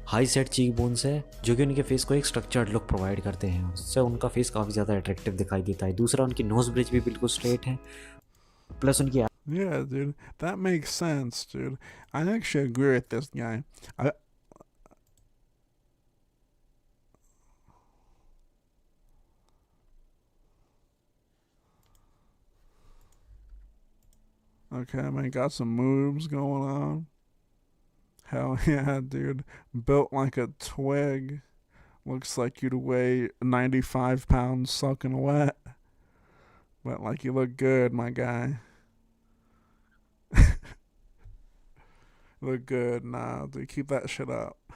B: हाई सेट चीक बोन्स है जो कि उनके फेस को एक स्ट्रक्चर्ड लुक प्रोवाइड करते हैं। उससे उनका फेस काफ़ी ज़्यादा अट्रैक्टिव दिखाई देता है। दूसरा, उनकी नोज ब्रिज भी बिल्कुल स्ट्रेट है, प्लस उनकी
C: Yeah, dude, that makes sense, dude. I actually agree with this guy. Okay, man, got some moves going on. Hell yeah, dude. Built like a twig. Looks like you'd weigh 95 pounds soaking wet. But like you look good, my guy. Look good. Nah, dude, keep that shit up.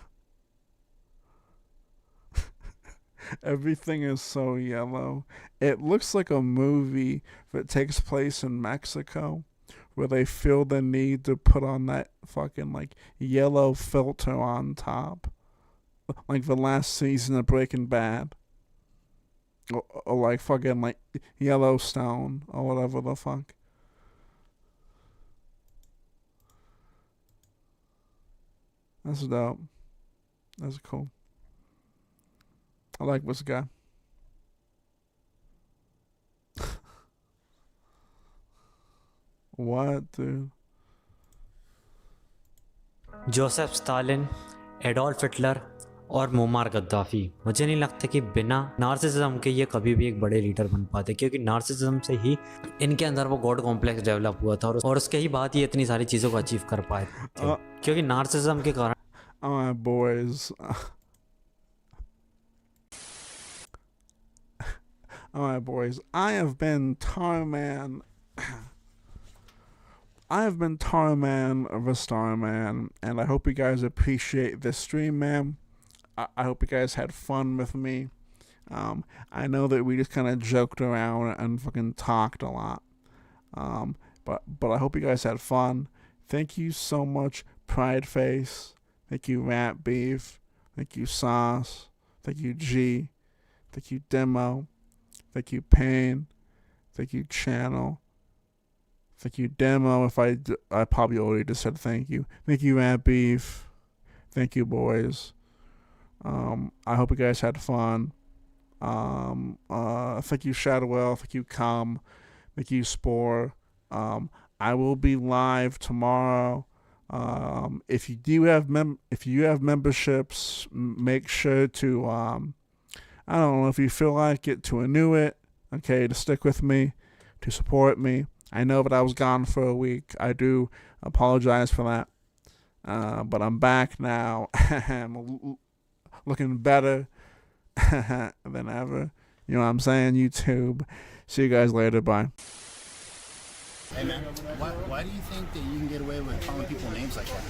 C: Everything is so yellow. It looks like a movie that takes place in Mexico where they feel the need to put on that fucking like yellow filter on top. Like the last season of Breaking Bad. Or like fucking like Yellowstone or whatever the fuck. That's dope. That's cool. I like this guy. What, dude?
B: Joseph Stalin, Adolf Hitler और Muammar Gaddafi, मुझे नहीं लगता कि बिना narcissism के ये कभी भी एक बड़े लीडर बन पाते, क्योंकि नार्सिसिज्म से ही इनके अंदर वो गॉड कॉम्प्लेक्स डेवलप हुआ था और उसके ही बाद ये इतनी सारी चीज़ों को अचीव कर पाए थे, क्योंकि नार्सिसिज्म के कारण।
C: Alright, boys. Alright, boys. I have been Tarman. I have been Tarman the Starman, and I hope you guys appreciate this stream, man. I hope you guys had fun with me. I know that we just kind of joked around and fucking talked a lot. But I hope you guys had fun. Thank you so much, Pride Face. Thank you, Rat Beef. Thank you, Sauce. Thank you, G. Thank you, Demo. Thank you, Pain. Thank you, Channel. Thank you, Demo. I probably already just said thank you. Thank you, Rat Beef. Thank you, boys. I hope you guys had fun. Thank you, Shadowell. Thank you, Com. Thank you, Spore. I will be live tomorrow. If you have memberships, make sure to I don't know, if you feel like it, to renew it. Okay, to stick with me, to support me. I know that I was gone for a week. I do apologize for that. But I'm back now. I'm looking better than ever. You know what I'm saying, YouTube? See you guys later. Bye.
E: Hey man, why do you think that you can get away with calling people names like that?